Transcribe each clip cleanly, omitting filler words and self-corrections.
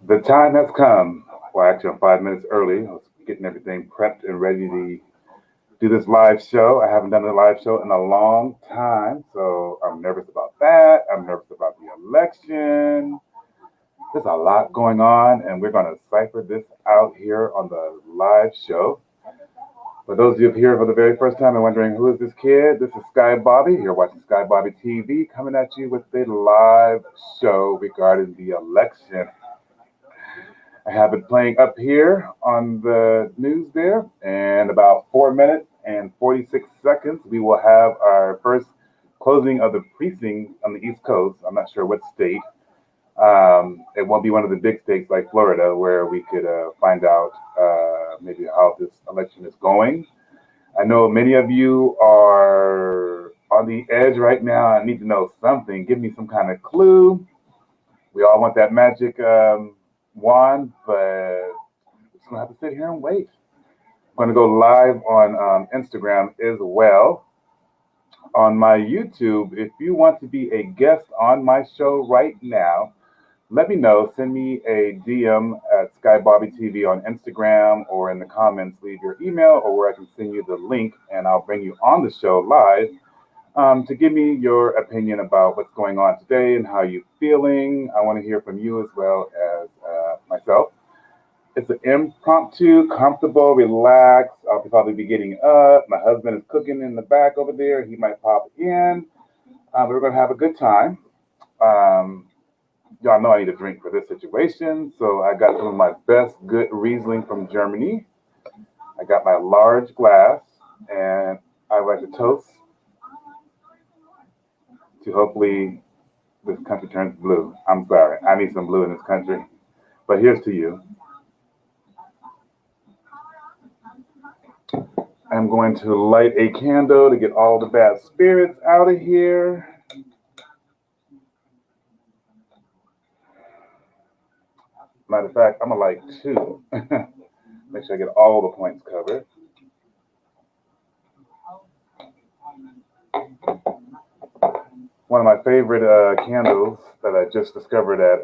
The time has come. Well, actually, I'm 5 minutes early. I was getting everything prepped and ready to do this live show. I haven't done a live show in a long time, so I'm nervous about that. I'm nervous about the election. There's a lot going on, and we're going to cipher this out here on the live show. For those of you here for the very first time and wondering who is this kid, this is Sky Bobby. You're watching Sky Bobby TV, coming at you with the live show regarding the election. I have it playing up here on the news there. And about 4 minutes and 46 seconds, we will have our first closing of the precinct on the East Coast. I'm not sure what state. It won't be one of the big states like Florida, where we could find out maybe how this election is going. I know many of you are on the edge right now. I need to know something. Give me some kind of clue. We all want that magic wand, but we're just gonna have to sit here and wait. I'm gonna go live on Instagram as well. On my YouTube, if you want to be a guest on my show right now, let me know. Send me a DM at Sky Bobby TV on Instagram, or in the comments, leave your email, or where I can send you the link and I'll bring you on the show live to give me your opinion about what's going on today and how you're feeling. I want to hear from you as well as myself. It's an impromptu, comfortable, relaxed. I'll probably be getting up. My husband is cooking in the back over there. He might pop in. We're going to have a good time. Um, Y'all know I need a drink for this situation, so I got some of my best good Riesling from Germany. I got my large glass, and I like to toast to hopefully this country turns blue. I'm sorry, I need some blue in this country. But here's to you. I'm going to light a candle to get all the bad spirits out of here. Matter of fact, I'm gonna light two. Make sure I get all the points covered. One of my favorite candles that I just discovered at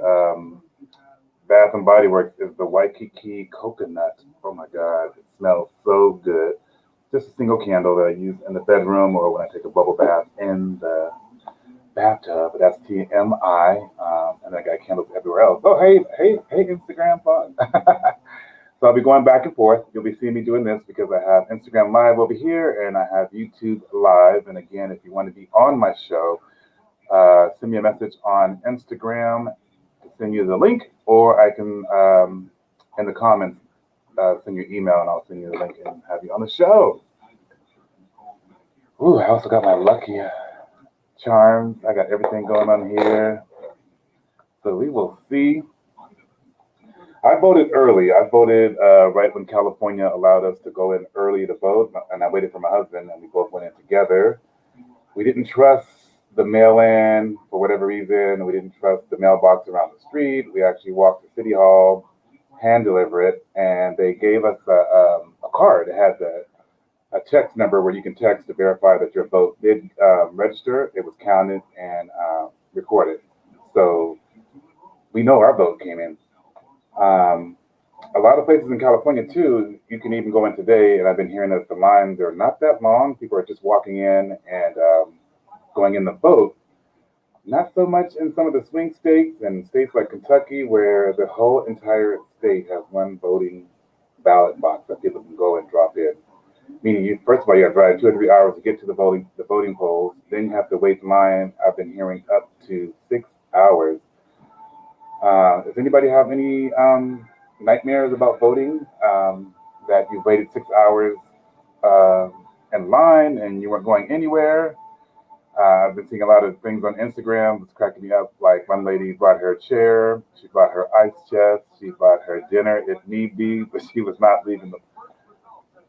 Bath and Body Works is the Waikiki Coconut. Oh my God, it smells so good. Just a single candle that I use in the bedroom or when I take a bubble bath in the bathtub. But that's TMI. And I got candles everywhere else. Oh, hey, Instagram fun. So I'll be going back and forth. You'll be seeing me doing this because I have Instagram Live over here and I have YouTube Live. And again, if you want to be on my show, send me a message on Instagram to send you the link, or I can, in the comments, send your email and I'll send you the link and have you on the show. Ooh, I also got my lucky charms. I got everything going on here. So we will see. I voted early. I voted right when California allowed us to go in early to vote, and I waited for my husband, and we both went in together. We didn't trust the mail-in for whatever reason. We didn't trust the mailbox around the street. We actually walked to City Hall, hand deliver it, and they gave us a card. It had a text number where you can text to verify that your vote did register. It was counted and recorded. So we know our vote came in. A lot of places in California too, you can even go in today, and I've been hearing that the lines are not that long. People are just walking in and going in the vote. Not so much in some of the swing states and states like Kentucky, where the whole entire state has one voting ballot box that people can go and drop in. Meaning, you first of all, you got to drive 2 or 3 hours to get to the voting polls. Then you have to wait in line. I've been hearing up to 6 hours. Does anybody have any nightmares about voting? That you waited 6 hours uh, in line and you weren't going anywhere? I've been seeing a lot of things on Instagram. It's cracking me up. Like one lady brought her chair, she brought her ice chest, she brought her dinner if need be, but she was not leaving the.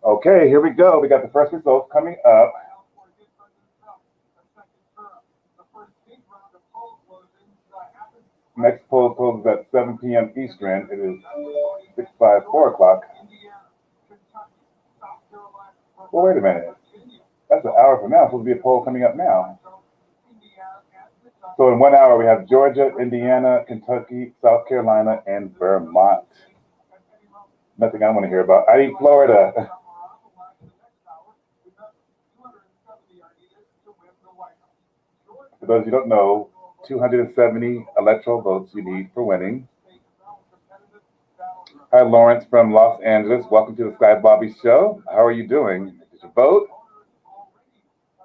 Okay, here we go. We got the first results coming up. Next poll closes at 7 p.m. Eastern. It is 4 o'clock. Well, wait a minute. That's an hour from now. It's supposed to be a poll coming up now. So in 1 hour, we have Georgia, Indiana, Kentucky, South Carolina, and Vermont. Nothing I want to hear about. I need Florida. For those of you who don't know, 270 electoral votes you need for winning. Hi, Lawrence from Los Angeles. Welcome to the Sky Bobby Show. How are you doing? Did you vote?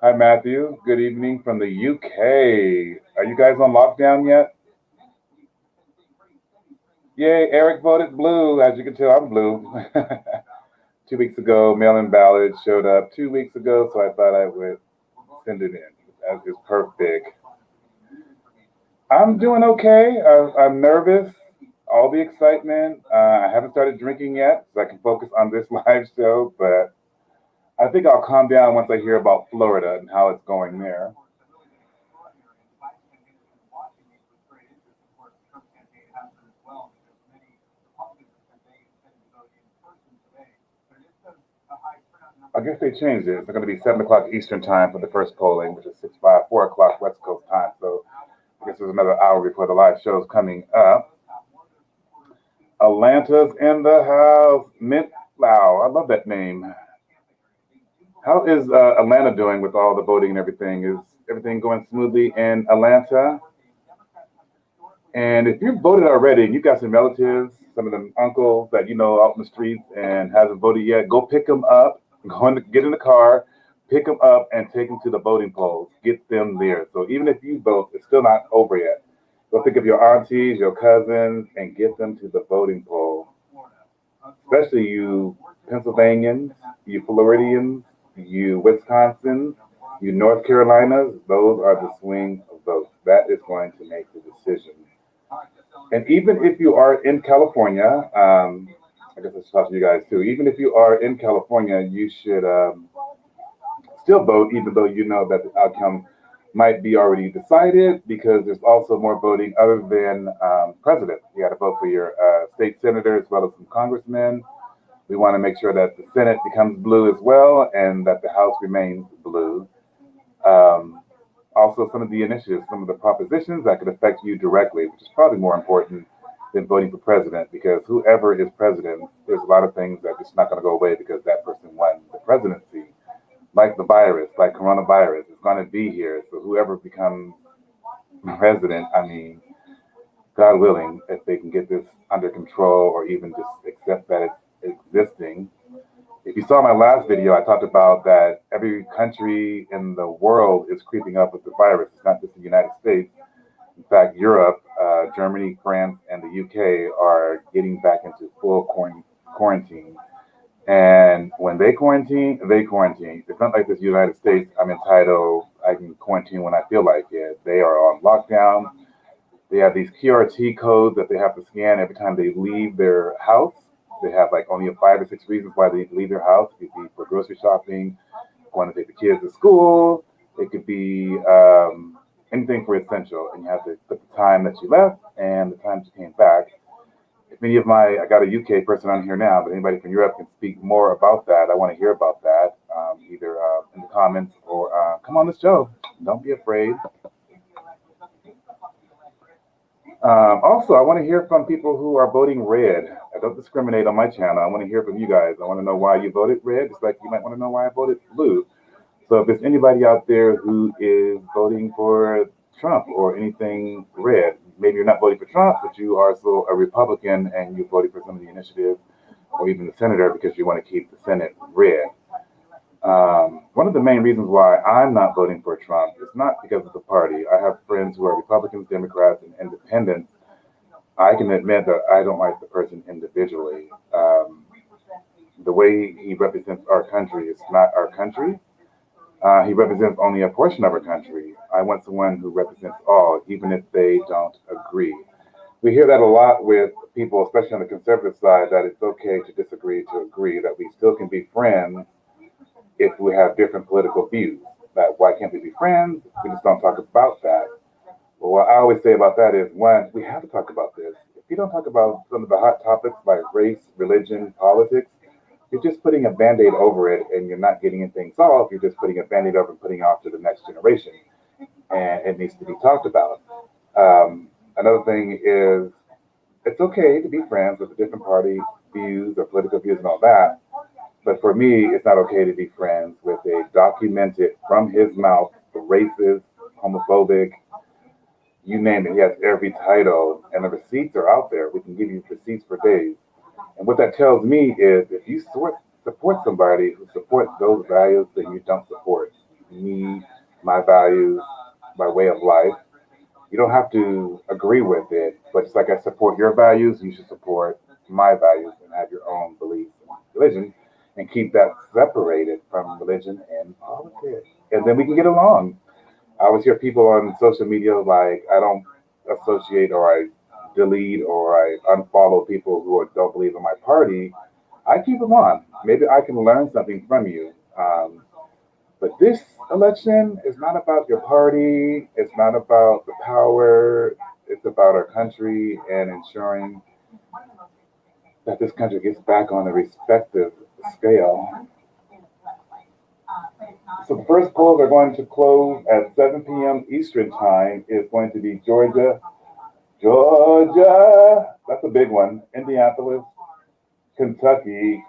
Hi, Matthew. Good evening from the UK. Are you guys on lockdown yet? Yay, Eric voted blue. As you can tell, I'm blue. 2 weeks ago, mail-in ballot showed up 2 weeks ago, so I thought I would send it in. That is perfect. I'm doing okay. I'm nervous. All the excitement. I haven't started drinking yet, so I can focus on this live show, but I think I'll calm down once I hear about Florida and how it's going there. I guess they changed it. It's going to be 7 o'clock Eastern time for the first polling, which is 4 o'clock West Coast time. So I guess there's another hour before the live show is coming up. Atlanta's in the house. Mint Lau. I love that name. How is Atlanta doing with all the voting and everything? Is everything going smoothly in Atlanta? And if you've voted already and you've got some relatives, some of them uncles that you know out in the streets and hasn't voted yet, go pick them up. Get in the car, pick them up, and take them to the voting polls. Get them there. So even if you vote, it's still not over yet. Go pick up your aunties, your cousins, and get them to the voting poll. Especially you Pennsylvanians, you Floridians, you Wisconsins, you North Carolinas. Those are the swing votes. That is going to make the decision. And even if you are in California, I guess I should talk to you guys too. Even if you are in California, you should still vote, even though you know that the outcome might be already decided, because there's also more voting other than president. You got to vote for your state senator as well as some congressmen. We want to make sure that the Senate becomes blue as well and that the House remains blue. Also, some of the initiatives, some of the propositions that could affect you directly, which is probably more important than voting for president, because whoever is president, there's a lot of things that just not going to go away because that person won the presidency. Like the virus, like coronavirus, it's going to be here. So whoever becomes president, I mean, God willing, if they can get this under control or even just accept that it's existing. If you saw my last video, I talked about that every country in the world is creeping up with the virus. It's not just the United States. In fact, Europe, Germany, France, and the UK are getting back into full quarantine. And when they quarantine, they quarantine. It's not like this United States, I'm entitled, I can quarantine when I feel like it. They are on lockdown. They have these QRT codes that they have to scan every time they leave their house. They have like only 5 or 6 reasons why they leave their house. It could be for grocery shopping, want to take the kids to school. It could be anything for essential. And you have to put the time that you left and the time you came back. If any of I got a UK person on here now, but anybody from Europe can speak more about that. I want to hear about that, either in the comments or come on the show. Don't be afraid. Also, I want to hear from people who are voting red. I don't discriminate on my channel. I want to hear from you guys. I want to know why you voted red, just like you might want to know why I voted blue. So if there's anybody out there who is voting for Trump or anything red, maybe you're not voting for Trump, but you are still a Republican and you voted for some of the initiatives or even the senator because you want to keep the Senate red. One of the main reasons why I'm not voting for Trump is not because of the party. I have friends who are Republicans, Democrats, and independents. I can admit that I don't like the person individually. The way he represents our country is not our country. He represents only a portion of our country. I want someone who represents all, even if they don't agree. We hear that a lot with people, especially on the conservative side, that it's okay to disagree, to agree, that we still can be friends if we have different political views. That why can't we be friends? We just don't talk about that. Well, what I always say about that is, one, we have to talk about this. If you don't talk about some of the hot topics like race, religion, politics, you're just putting a Band-Aid over it and you're not getting anything solved. You're just putting a Band-Aid over and putting it off to the next generation. and it needs to be talked about. Another thing is it's okay to be friends with a different party views or political views and all that. But for me, it's not okay to be friends with a documented from his mouth racist, homophobic, you name it. He has every title, and the receipts are out there. We can give you receipts for days. And what that tells me is if you support somebody who supports those values, then you don't support me, my values, my way of life. You don't have to agree with it, but just like I support your values, you should support my values and have your own beliefs and religion and keep that separated from religion and politics. And then we can get along. I always hear people on social media like I don't associate or I delete or I unfollow people who don't believe in my party. I keep them on. Maybe I can learn something from you. But this election is not about your party. It's not about the power. It's about our country and ensuring that this country gets back on a respective scale. So the first polls are going to close at 7 p.m. Eastern time. Is going to be Georgia. That's a big one. Indianapolis, Kentucky.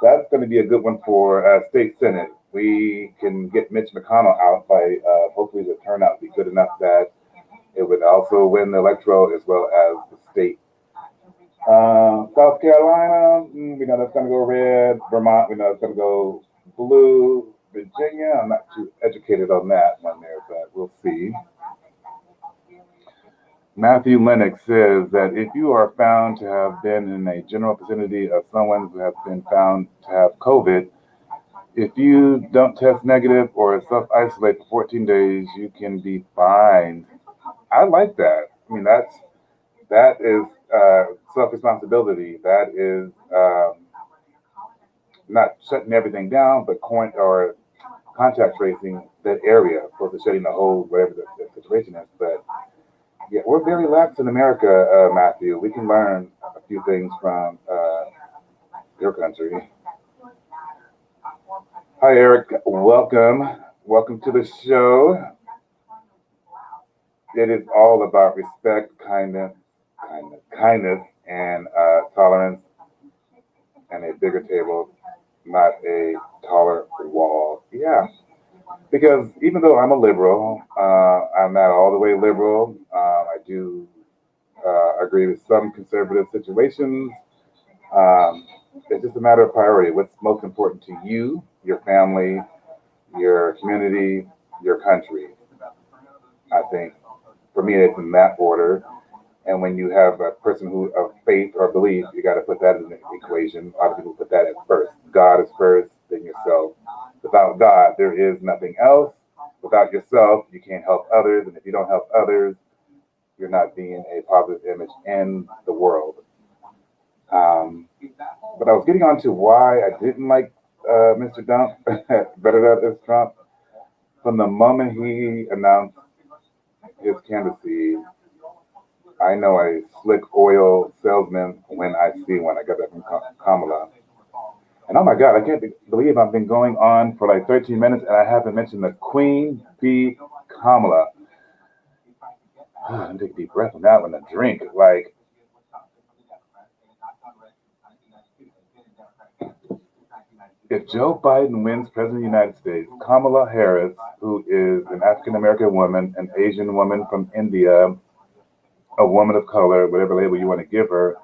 That's going to be a good one for state senate. We can get Mitch McConnell out by hopefully the turnout be good enough that it would also win the electoral as well as the state. South Carolina, we know that's going to go red. Vermont, we know it's going to go blue. Virginia, I'm not too educated on that one there, but we'll see. Matthew Lennox says that if you are found to have been in a general vicinity of someone who has been found to have COVID, if you don't test negative or self isolate for 14 days, you can be fined. I like that. I mean, that is self responsibility. That is not shutting everything down, but or contact tracing that area, opposed to shutting the whole whatever the situation is. But yeah, we're very lax in America, Matthew. We can learn a few things from your country. Hi, Eric. Welcome. Welcome to the show. It is all about respect, kindness, and tolerance, and a bigger table, not a taller wall. Yeah, because even though I'm a liberal, I'm not all the way liberal. I do agree with some conservative situations. Um, it's just a matter of priority. What's most important to you, your family, your community, your country? I think for me, it's in that order. And when you have a person who of faith or belief, you got to put that in the equation. A lot of people put that at first. God is first, then yourself. Without God, there is nothing else. Without yourself, you can't help others. And if you don't help others, you're not being a positive image in the world. Um, but I was getting on to why I didn't like Mr. Trump, better known as Trump. From the moment he announced his candidacy, I know a slick oil salesman when I see one. I got that from Kamala. And oh my God, I can't believe I've been going on for like 13 minutes and I haven't mentioned the Queen Bee Kamala. Let me take a deep breath on that one. A drink. Like, if Joe Biden wins President of the United States, Kamala Harris, who is an African American woman, an Asian woman from India, a woman of color, whatever label you want to give her,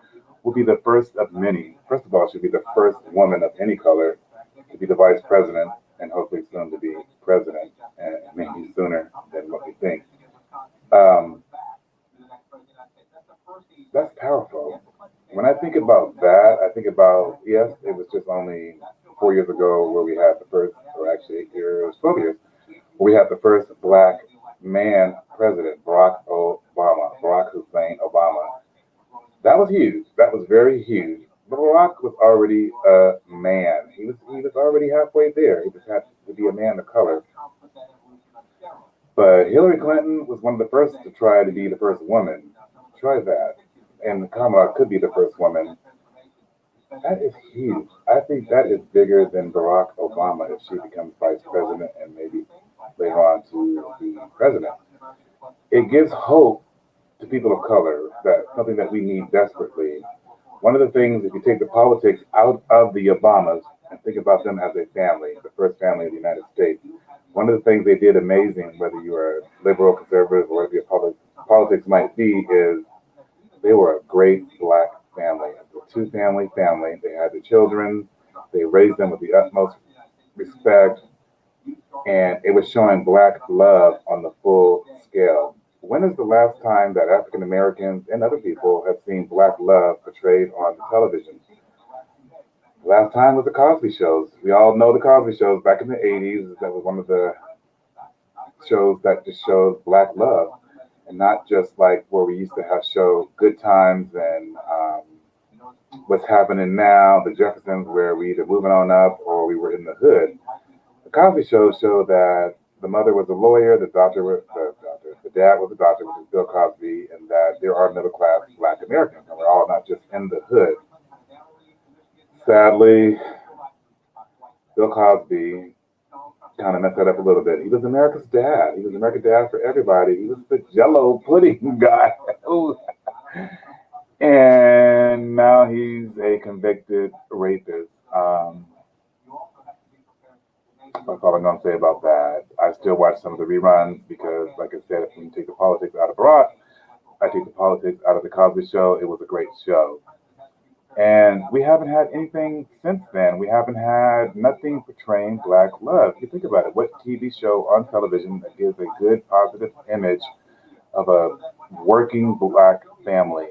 will be the first of many. First of all, she'll be the first woman of any color to be the vice president and hopefully soon to be president, and maybe sooner than what we think. Um, that's powerful. When I think about that, I think about, yes, it was just only 4 years ago where we had the first, or actually 8 years, 12 years, where we had the first black man president, Barack Hussein Obama. That was huge. That was very huge. But Barack was already a man. He was already halfway there. He just had to be a man of color. But Hillary Clinton was one of the first to try to be the first woman. Try that. And Kamala could be the first woman. That is huge. I think that is bigger than Barack Obama if she becomes vice president and maybe later on to be president. It gives hope to people of color, that something that we need desperately. One of the things, if you take the politics out of the Obamas and think about them as a family, the first family of the United States, one of the things they did amazing, whether you are liberal, conservative, or whatever your politics might be, is they were a great black family. A two-family family. They had the children. They raised them with the utmost respect, and it was showing black love on the full scale. When is the last time that African Americans and other people have seen black love portrayed on television? The last time was the Cosby shows. We all know the Cosby shows back in the 80s. That was one of the shows that just showed black love, and not just like where we used to have show Good Times and What's Happening Now, the Jeffersons, where we either moving on up or we were in the hood. The Cosby Show showed that the mother was a lawyer, the dad was a doctor, which is Bill Cosby, and that there are middle class Black Americans, and we're all not just in the hood. Sadly, Bill Cosby kind of messed that up a little bit. He was America's dad. He was America's dad for everybody. He was the Jello pudding guy. And now he's a convicted rapist. That's all I'm going to say about that. I still watch some of the reruns because, like I said, if you take the politics out of Barack, I take the politics out of the Cosby Show. It was a great show. And we haven't had anything since then. We haven't had nothing portraying black love. If you think about it, what TV show on television that gives a good, positive image of a working black family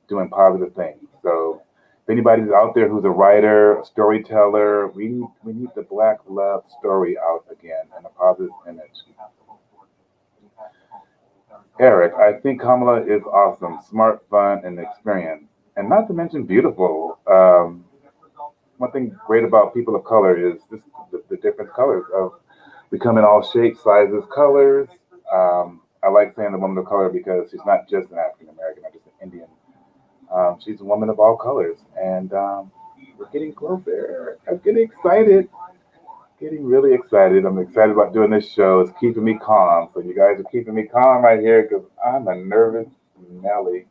doing positive things? So if anybody's out there who's a writer, a storyteller, we need the black love story out again in a positive image. Eric, I think Kamala is awesome, smart, fun, and experienced. And not to mention beautiful. One thing great about people of color is just the different colors of we come in all shapes, sizes, colors. I like saying the woman of color because she's not just an African American or just an Indian. She's a woman of all colors, and we're getting closer. I'm getting excited, getting really excited. I'm excited about doing this show. It's keeping me calm. So you guys are keeping me calm right here because I'm a nervous Nelly.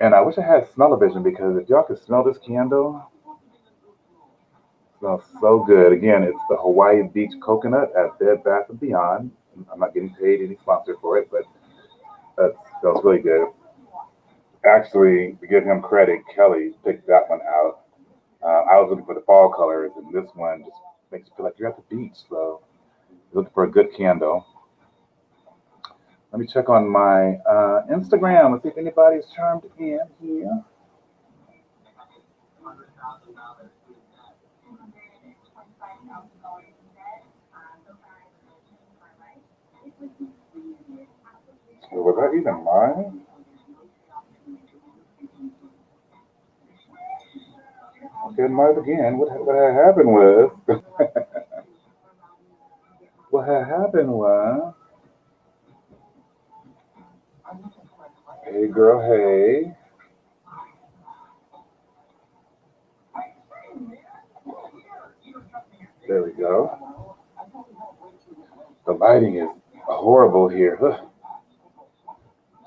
And I wish I had smell-o-vision because if y'all could smell this candle, it smells so good. Again, it's the Hawaii Beach Coconut at Bed Bath & Beyond. I'm not getting paid any sponsor for it, but that smells really good. Actually, to give him credit, Kelly picked that one out. I was looking for the fall colors, and this one just makes you feel like you're at the beach. So, looking for a good candle. Let me check on my Instagram and see if anybody's chimed in here. Was that even mine? Okay, mine again. What had happened was, what had happened was, hey girl, hey. There we go. The lighting is horrible here. Ugh.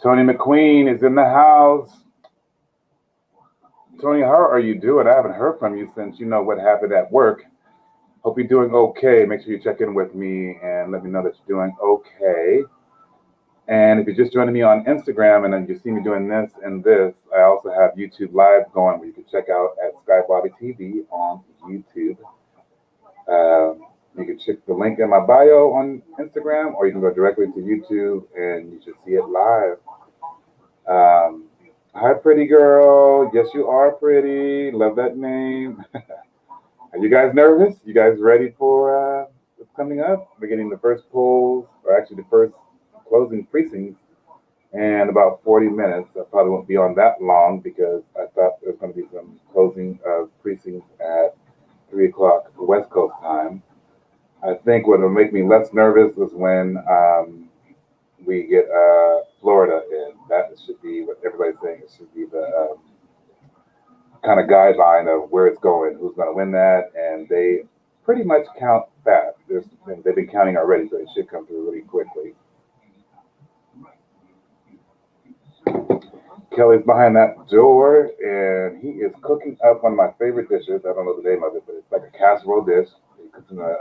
Tony McQueen is in the house. Tony, how are you doing? I haven't heard from you since you know what happened at work. Hope you're doing okay. Make sure you check in with me and let me know that you're doing okay. And if you're just joining me on Instagram and then you see me doing this and this, I also have YouTube Live going where you can check out at SkyBobby TV on YouTube. You can check the link in my bio on Instagram, or you can go directly to YouTube and you should see it live. Hi, pretty girl. Yes, you are pretty. Love that name. Are you guys nervous? You guys ready for what's coming up? We're getting the first polls, or actually the first closing precincts in about 40 minutes. I probably won't be on that long because I thought there was going to be some closing of precincts at 3 o'clock West Coast time. I think what will make me less nervous is when we get Florida in. That should be what everybody's saying. It should be the kind of guideline of where it's going, who's going to win that, and they pretty much count fast. They've been counting already, so it should come through really quickly. Kelly's behind that door, and he is cooking up one of my favorite dishes. I don't know the name of it, but it's like a casserole dish. He cooks in a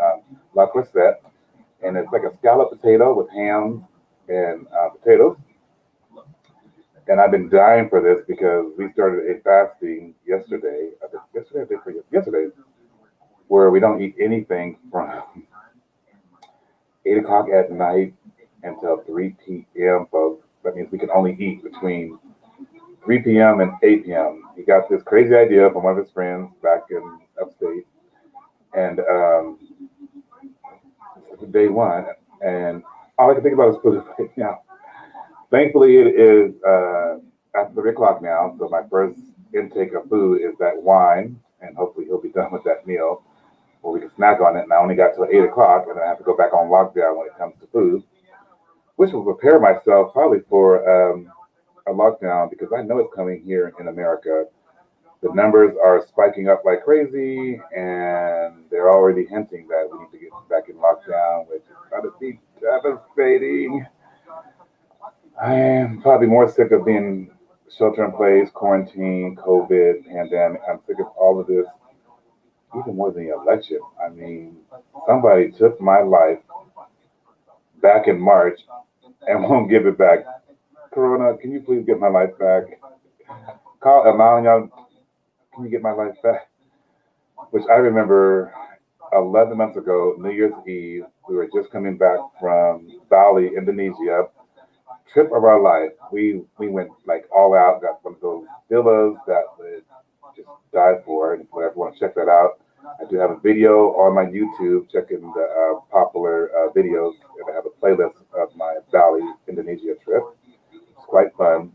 La Crusette, and it's like a scallop potato with ham and potatoes. And I've been dying for this because we started a fasting yesterday. I think yesterday, yesterday, where we don't eat anything from 8 o'clock at night until 3 p.m., folks. That means we can only eat between 3 p.m. and 8 p.m. He got this crazy idea from one of his friends back in upstate, and day one, and all I can think about is food right now. Thankfully, it is after 3 o'clock now, so my first intake of food is that wine, and hopefully he'll be done with that meal, or we can snack on it. And I only got till 8 o'clock, and then I have to go back on lockdown when it comes to food, which will prepare myself probably for a lockdown because I know it's coming here in America. The numbers are spiking up like crazy, and they're already hinting that we need to get back in lockdown, which is going to be devastating. I am probably more sick of being shelter in place, quarantine, COVID, pandemic. I'm sick of all of this, even more than the election. I mean, somebody took my life back in March and won't give it back. Corona, can you please get my life back? Call Amalion, can you get my life back? Which I remember 11 months ago, New Year's Eve, we were just coming back from Bali, Indonesia. Trip of our life. We went like all out, got one of those villas that would just die for, and if you ever want to check that out, I do have a video on my YouTube. Check in the popular videos, and I have a playlist of my Bali, Indonesia trip. It's quite fun.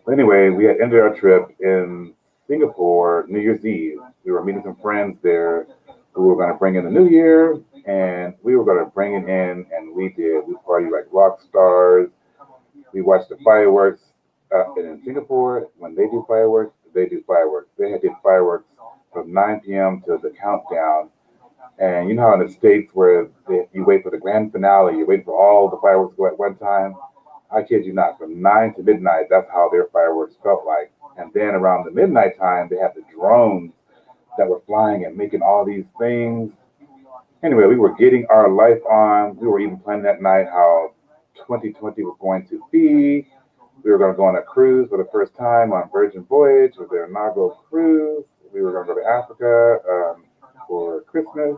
But anyway, we had ended our trip in Singapore New Year's Eve. We were meeting some friends there who were going to bring in the new year, and we were going to bring it in, and we did. We partied like rock stars. We watched the fireworks. And in Singapore, when they do fireworks, they do fireworks. They had did fireworks from 9 p.m. to the countdown. And you know how in the States where you wait for the grand finale, you wait for all the fireworks to go at one time? I kid you not, from 9 to midnight, that's how their fireworks felt like. And then around the midnight time, they had the drones that were flying and making all these things. Anyway, we were getting our life on. We were even planning that night how 2020 was going to be. We were going to go on a cruise for the first time on Virgin Voyage with their inaugural cruise. We were going to go to Africa for Christmas,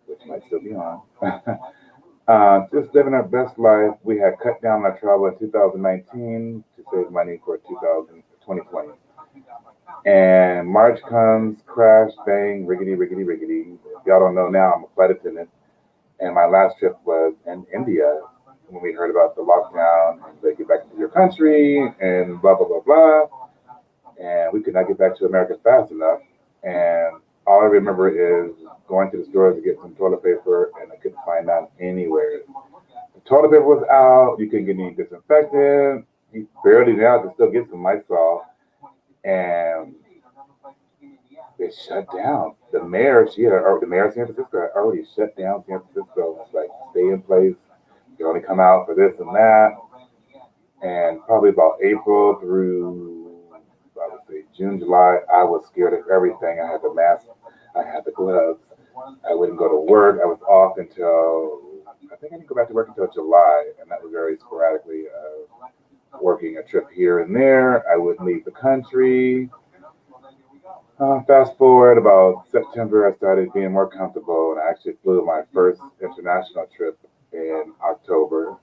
which might still be on. Just living our best life. We had cut down our travel in 2019 to save money for 2020. And March comes, crash, bang, riggedy, riggedy, riggedy. If y'all don't know now, I'm a flight attendant. And my last trip was in India when we heard about the lockdown and they get back into your country and blah, blah, blah, blah. And we could not get back to America fast enough. And all I remember is going to the store to get some toilet paper, and I couldn't find none anywhere. The toilet paper was out. You couldn't get any disinfectant. You barely now could still get some Lysol. And they shut down. The mayor of San Francisco had already shut down San Francisco. It's like, stay in place. You can only come out for this and that. And probably about April through, I would say, June, July, I was scared of everything. I had the mask. I had the gloves. I wouldn't go to work. I was off until, I think I didn't go back to work until July. And that was very sporadically working a trip here and there. I wouldn't leave the country. Fast forward about September, I started being more comfortable, and I actually flew my first international trip in October,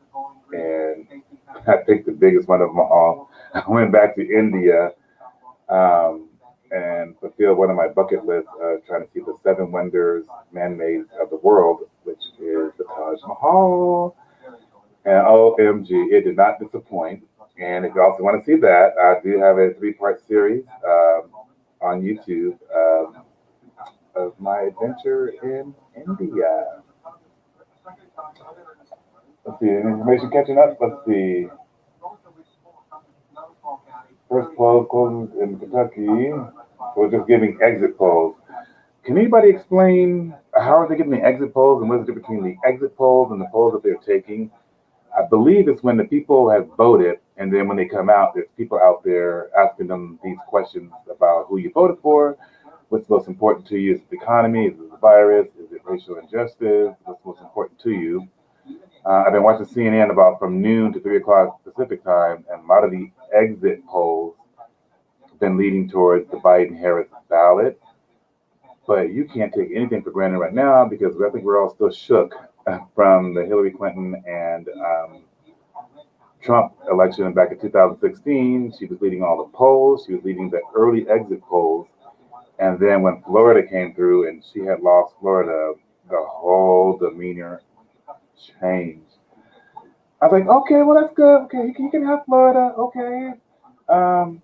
and I picked the biggest one of them all. I went back to India and fulfilled one of my bucket lists, trying to see the 7 wonders man-made of the world, which is the Taj Mahal. And OMG, it did not disappoint. And if you also want to see that, I do have a 3-part series on YouTube of my adventure in India. Let's see, information catching up. Let's see. First poll closes in Kentucky. We're just giving exit polls. Can anybody explain how are they giving the exit polls and what's the difference between the exit polls and the polls that they're taking? I believe it's when the people have voted And then when they come out, there's people out there asking them these questions about who you voted for, what's most important to you. Is it the economy? Is it the virus? Is it racial injustice? What's most important to you? I've been watching CNN about from noon to 3 o'clock Pacific time, and a lot of the exit polls have been leading towards the Biden-Harris ballot. But you can't take anything for granted right now because I think we're all still shook from the Hillary Clinton and Trump election back in 2016. She was leading all the polls. She was leading the early exit polls. And then when Florida came through and she had lost Florida, the whole demeanor changed. I was like, okay, well, that's good. Okay, you can have Florida. Okay. Um,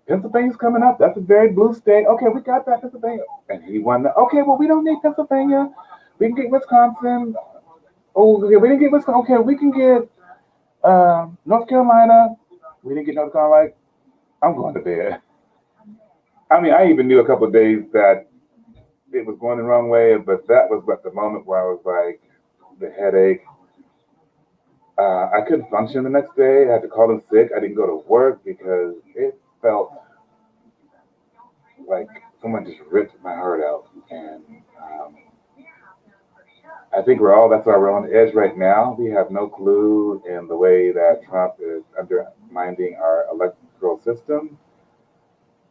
Pennsylvania's coming up. That's a very blue state. Okay, we got that, Pennsylvania. And he won that. Okay, well, we don't need Pennsylvania. We can get Wisconsin. Oh, okay, we didn't get Wisconsin. Okay, we can get North Carolina. We didn't get North Carolina. I'm going to bed. I mean, I even knew a couple of days that it was going the wrong way, but that was at the moment where I was like, the headache. I couldn't function the next day. I had to call in sick. I didn't go to work because it felt like someone just ripped my heart out. And I think that's why we're on the edge right now. We have no clue in the way that Trump is undermining our electoral system.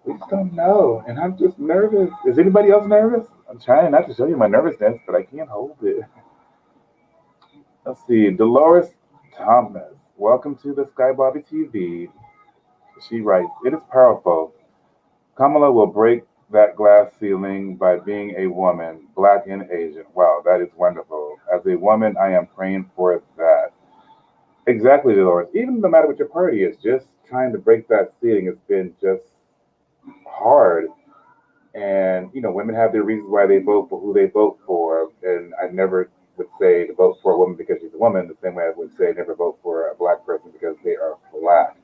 We just don't know. And I'm just nervous. Is anybody else nervous? I'm trying not to show you my nervousness, but I can't hold it. Let's see. Dolores Thomas. Welcome to the Sky Bobby TV. She writes, it is powerful. Kamala will break that glass ceiling by being a woman, Black and Asian. Wow, that is wonderful. As a woman, I am praying for that. Exactly, Dolores. Even no matter what your party is, just trying to break that ceiling has been just hard. And, women have their reasons why they vote for who they vote for. And I never would say to vote for a woman because she's a woman, the same way I would say never vote for a Black person because they are Black.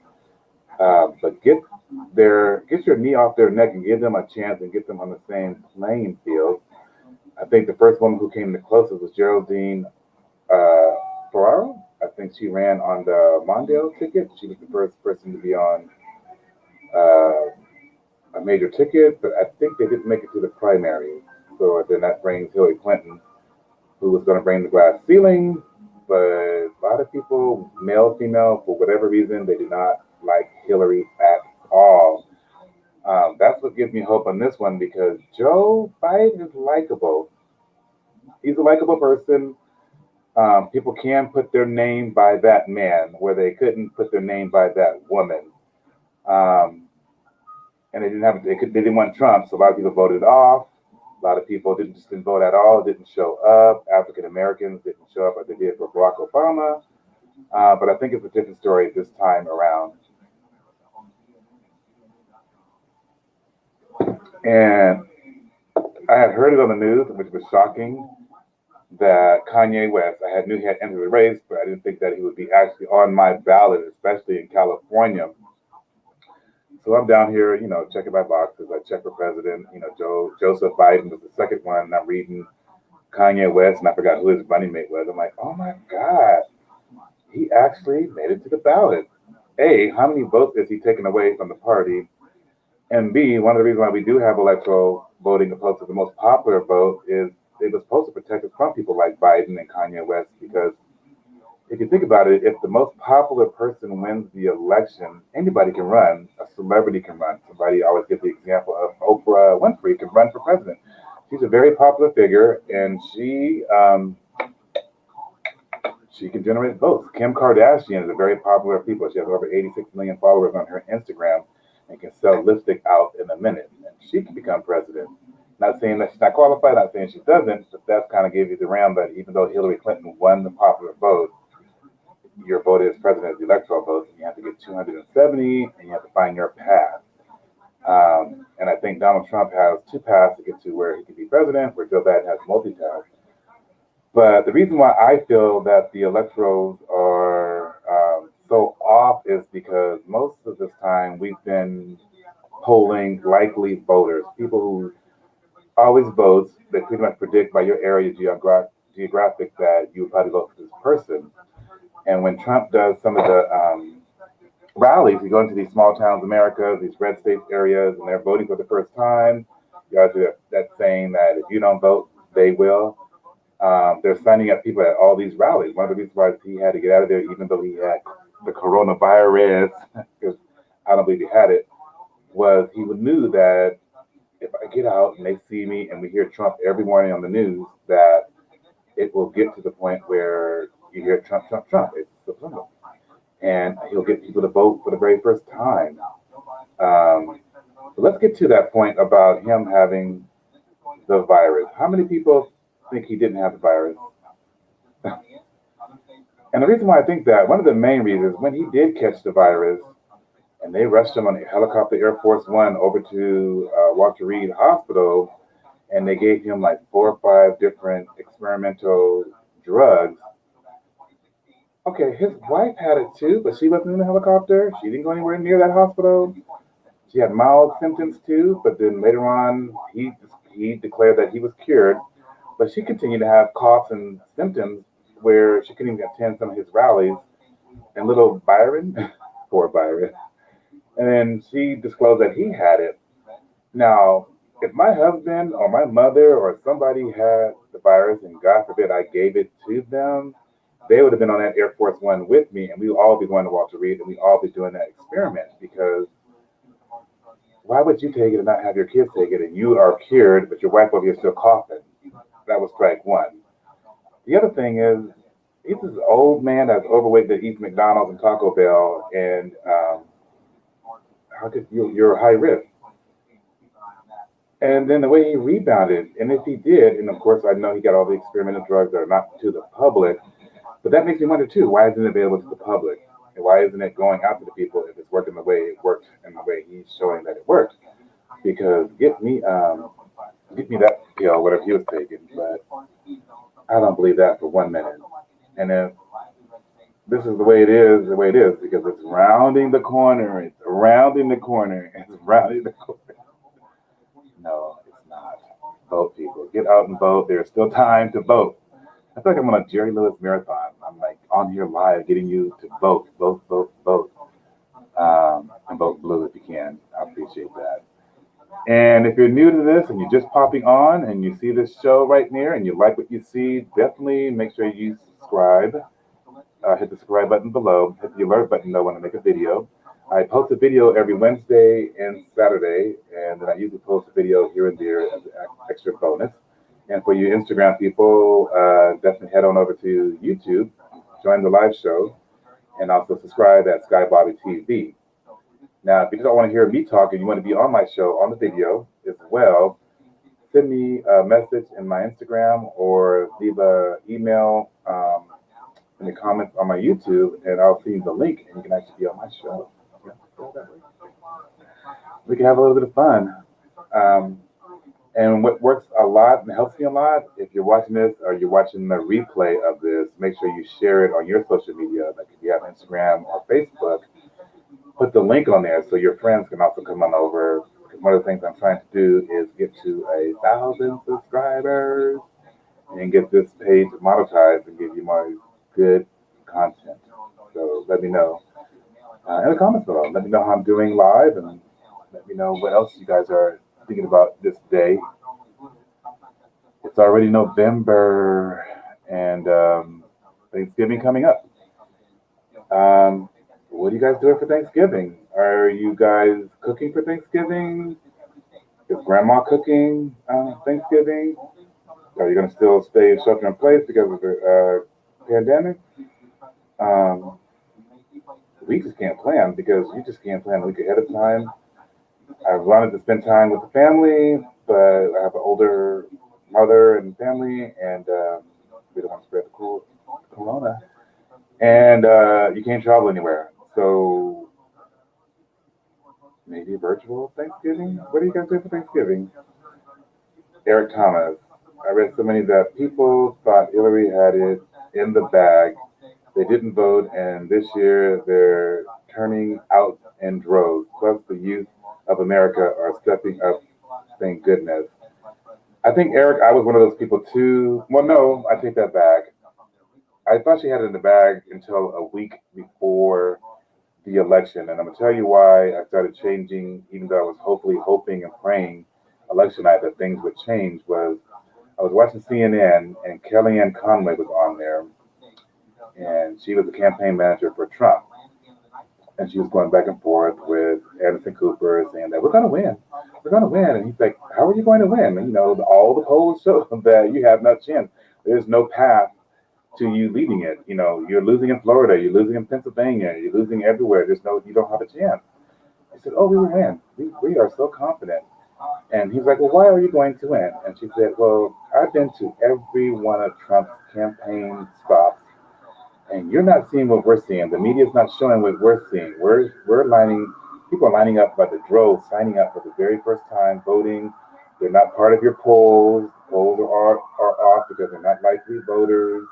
But get your knee off their neck and give them a chance and get them on the same playing field. I think the first woman who came the closest was Geraldine Ferraro. I think she ran on the Mondale ticket. She was the first person to be on a major ticket, but I think they didn't make it to the primaries. So then that brings Hillary Clinton, who was going to bring the glass ceiling, but a lot of people, male, female, for whatever reason, they did not like Hillary at all. That's what gives me hope on this one because Joe Biden is likable. He's a likable person. People can put their name by that man where they couldn't put their name by that woman. And they didn't want Trump, so a lot of people voted off. A lot of people didn't vote at all, didn't show up. African Americans didn't show up like they did for Barack Obama. But I think it's a different story this time around. And I had heard it on the news, which was shocking, that Kanye West, I knew he had entered the race, but I didn't think that he would be actually on my ballot, especially in California. So I'm down here, checking my boxes. I check for president. Joseph Biden was the second one. And I'm reading Kanye West, and I forgot who his running mate was. I'm like, oh my God, he actually made it to the ballot. A, how many votes is he taking away from the party? And B, one of the reasons why we do have electoral voting opposed to the most popular vote is it was supposed to protect us from people like Biden and Kanye West because if you think about it, if the most popular person wins the election, anybody can run. A celebrity can run. Somebody always gives the example of Oprah Winfrey can run for president. She's a very popular figure, and she can generate votes. Kim Kardashian is a very popular people. She has over 86 million followers on her Instagram and can sell lipstick out in a minute. And she can become president. Not saying that she's not qualified, not saying she doesn't, but that's kind of gave you the realm that even though Hillary Clinton won the popular vote, your vote as president is the electoral vote, and you have to get 270, and you have to find your path. And I think Donald Trump has two paths to get to where he can be president, where Joe Biden has multi-paths. But the reason why I feel that the electorals are so off is because most of this time we've been polling likely voters, people who always vote. They pretty much predict by your area geographic that you would probably vote for this person. And when Trump does some of the rallies. You go into these small towns, America, these red states areas, and they're voting for the first time. You always hear that saying that if you don't vote, they will. They're signing up people at all these rallies. One of the reasons why he had to get out of there, even though he had the coronavirus, because I don't believe he had it, was he knew that if I get out and they see me and we hear Trump every morning on the news, that it will get to the point where you hear Trump, Trump, Trump. It's subliminal. And he'll get people to vote for the very first time. But let's get to that point about him having the virus. How many people think he didn't have the virus? And the reason why I think that, one of the main reasons, when he did catch the virus, and they rushed him on a helicopter Air Force One over to Walter Reed Hospital, and they gave him like 4 or 5 different experimental drugs. Okay, his wife had it too, but she wasn't in the helicopter. She didn't go anywhere near that hospital. She had mild symptoms too, but then later on, he declared that he was cured. But she continued to have coughs and symptoms where she couldn't even attend some of his rallies. And little Byron, poor Byron, and then she disclosed that he had it. Now, if my husband or my mother or somebody had the virus and God forbid I gave it to them, they would have been on that Air Force One with me and we would all be going to Walter Reed and we all be doing that experiment because why would you take it and not have your kids take it and you are cured but your wife over here still coughing? That was strike one. The other thing is he's this old man that's overweight that eats McDonald's and Taco Bell and how could you're high risk. And then the way he rebounded, and if he did, and of course I know he got all the experimental drugs that are not to the public, but that makes me wonder too, why isn't it available to the public? And why isn't it going out to the people if it's working the way it worked and the way he's showing that it worked? Because get me that pill, whatever he was taking, but I don't believe that for 1 minute. And if this is the way it is, because it's rounding the corner, it's rounding the corner, it's rounding the corner. No, it's not. Vote, people. Get out and vote. There's still time to vote. I feel like I'm on a Jerry Lewis marathon. I'm like on here live getting you to vote, vote, vote, vote. And vote blue if you can. I appreciate that. And if you're new to this and you're just popping on and you see this show right near and you like what you see, definitely make sure you subscribe. Hit the subscribe button below. Hit the alert button though when I make a video. I post a video every Wednesday and Saturday, and then I usually post a video here and there as an extra bonus. And for you Instagram people, definitely head on over to YouTube, join the live show, and also subscribe at SkyBobby TV. Now, if you don't want to hear me talk and you want to be on my show on the video as well, send me a message in my Instagram or leave an email in the comments on my YouTube, and I'll send you the link, and you can actually be on my show. We can have a little bit of fun. And what works a lot and helps me a lot, if you're watching this or you're watching the replay of this, make sure you share it on your social media, like if you have Instagram or Facebook. Put the link on there so your friends can also come on over. Because one of the things I'm trying to do is get to 1,000 subscribers and get this page monetized and give you more good content. So let me know in the comments below. Let me know how I'm doing live and let me know what else you guys are thinking about this day. It's already November and Thanksgiving coming up. What are you guys doing for Thanksgiving? Are you guys cooking for Thanksgiving? Is grandma cooking Thanksgiving? Are you going to still stay shelter in place because of the pandemic? We just can't plan because you just can't plan a week ahead of time. I wanted to spend time with the family, but I have an older mother and family, and we don't want to spread the corona. And you can't travel anywhere. So maybe virtual Thanksgiving? What are you guys doing for Thanksgiving? Eric Thomas. I read so many that people thought Hillary had it in the bag. They didn't vote, and this year they're turning out in droves. Plus, the youth of America are stepping up. Thank goodness. I think, Eric, I was one of those people too. Well, no, I take that back. I thought she had it in the bag until a week before the election. And I'm gonna tell you why I started changing, even though I was hopefully hoping and praying election night that things would change. Was I was watching CNN and Kellyanne Conway was on there, and she was the campaign manager for Trump, and she was going back and forth with Anderson Cooper, saying that we're going to win, and he's like, "How are you going to win? And, all the polls show that you have no chance. There's no path to you leading it. You're losing in Florida, you're losing in Pennsylvania, you're losing everywhere. You don't have a chance." I said, "Oh, we will win. We are so confident." And he's like, "Well, why are you going to win?" And she said, "Well, I've been to every one of Trump's campaign stops, and you're not seeing what we're seeing. The media's not showing what we're seeing. People are lining up by the droves, signing up for the very first time, voting. They're not part of your polls. Polls are off because they're not likely voters."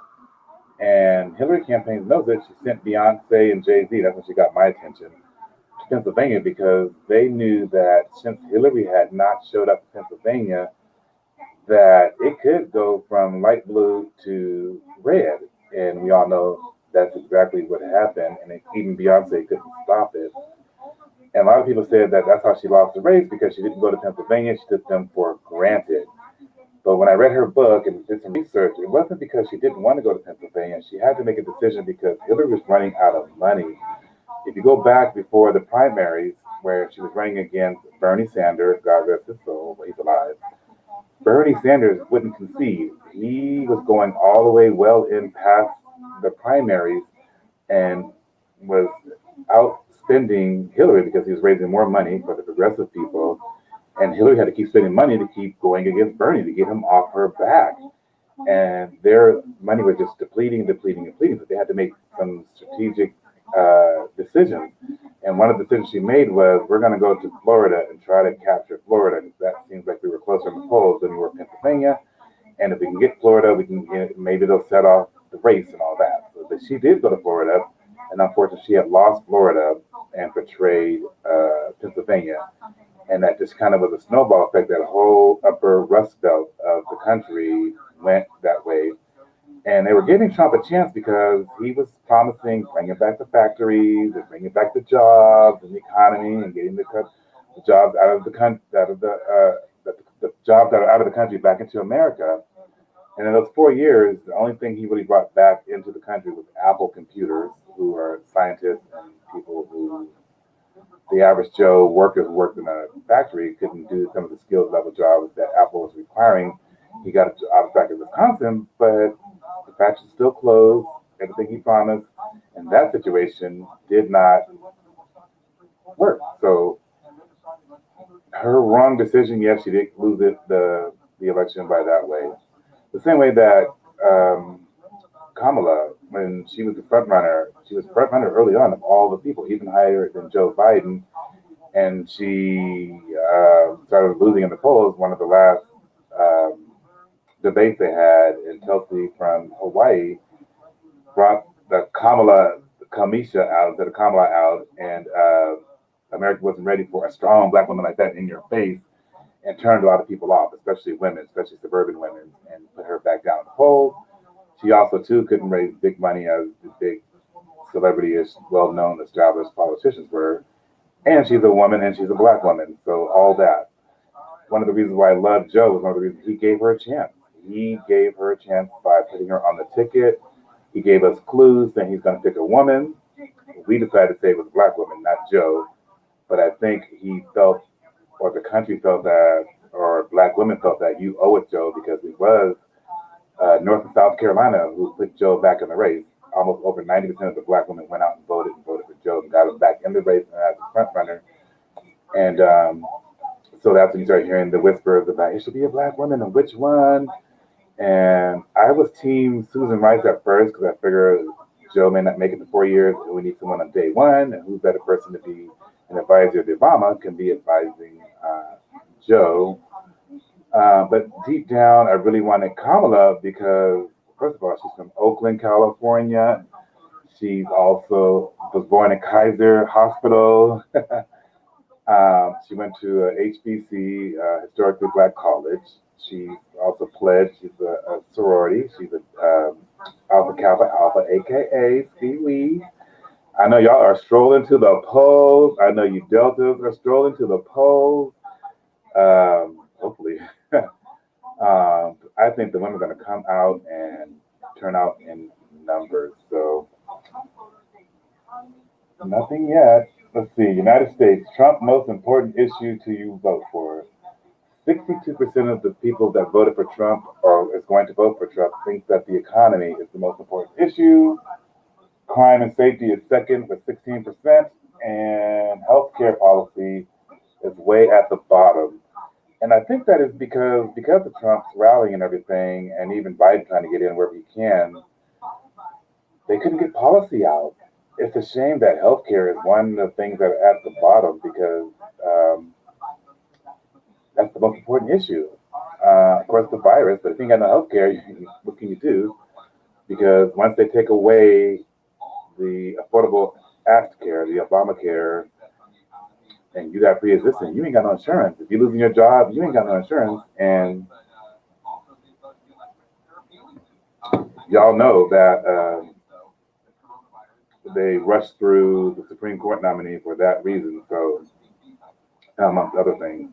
And Hillary campaign knows it. She sent Beyonce and Jay-Z. That's when she got my attention to Pennsylvania, because they knew that since Hillary had not showed up in Pennsylvania, that it could go from light blue to red. And we all know that's exactly what happened. And even Beyonce couldn't stop it. And a lot of people said that that's how she lost the race, because she didn't go to Pennsylvania. She took them for granted. But when I read her book and did some research, it wasn't because she didn't want to go to Pennsylvania. She had to make a decision because Hillary was running out of money. If you go back before the primaries, where she was running against Bernie Sanders, God rest his soul, but he's alive, Bernie Sanders wouldn't concede. He was going all the way well in past the primaries and was outspending Hillary because he was raising more money for the progressive people. And Hillary had to keep spending money to keep going against Bernie to get him off her back. And their money was just depleting. So they had to make some strategic decisions. And one of the decisions she made was, we're going to go to Florida and try to capture Florida. That seems like we were closer in the polls than we were Pennsylvania. And if we can get Florida, maybe they'll set off the race and all that. So but she did go to Florida. And unfortunately, she had lost Florida and betrayed Pennsylvania. And that just kind of was a snowball effect. That whole upper Rust Belt of the country went that way. And they were giving Trump a chance because he was promising bringing back the factories and bringing back the jobs and the economy and getting the jobs out of the country, the jobs that are out of the country back into America. And in those 4 years, the only thing he really brought back into the country was Apple computers, who are scientists and people who the average Joe worker who worked in a factory couldn't do some of the skills level jobs that Apple was requiring. He got a job back in Wisconsin, but the factory still closed, everything he promised, and that situation did not work. So her wrong decision, yes, she did lose the election by that way. The same way that Kamala, when she was the front runner, she was front runner early on of all the people, even higher than Joe Biden. And she started losing in the polls. One of the last debates they had in Tulsi from Hawaii brought the Kamisha out, instead of Kamala out, and America wasn't ready for a strong black woman like that in your face, and turned a lot of people off, especially women, especially suburban women, and put her back down the polls. She also, too, couldn't raise big money as the big celebrity-ish, well-known, established politicians were. And she's a woman, and she's a black woman, so all that. One of the reasons why I love Joe was one of the reasons he gave her a chance. He gave her a chance by putting her on the ticket. He gave us clues saying he's going to pick a woman. We decided to say it was a black woman, not Joe. But I think he felt, or the country felt that, or black women felt that you owe it, Joe, because it was North and South Carolina who put Joe back in the race. Almost over 90% of the black women went out and voted for Joe and got him back in the race and as a front runner. And so that's when you start hearing the whispers about it should be a black woman and which one. And I was team Susan Rice at first because I figured Joe may not make it to 4 years and we need someone on day one. And who's better person to be an advisor to Obama can be advising Joe. But deep down, I really wanted Kamala because, first of all, she's from Oakland, California. She's also was born at Kaiser Hospital. She went to HBC, historically black college. She's also pledged. She's a sorority. She's a Alpha Kappa Alpha, aka Ski Wee. I know y'all are strolling to the polls. I know you Deltas are strolling to the polls. Hopefully. I think the women are going to come out and turn out in numbers. So nothing yet. Let's see. United States, Trump most important issue to you vote for. 62% of the people that voted for Trump or is going to vote for Trump think that the economy is the most important issue. Crime and safety is second with 16%, and healthcare policy is way at the bottom. And I think that is because of Trump's rallying and everything, and even Biden trying to get in wherever he can, they couldn't get policy out. It's a shame that healthcare is one of the things that are at the bottom because that's the most important issue. Of course, the virus, but if you ain't got no healthcare, what can you do? Because once they take away the Affordable Act Care, the Obamacare, and you got pre-existing, you ain't got no insurance. If you're losing your job, you ain't got no insurance. And y'all know that they rushed through the Supreme Court nominee for that reason. So, amongst other things.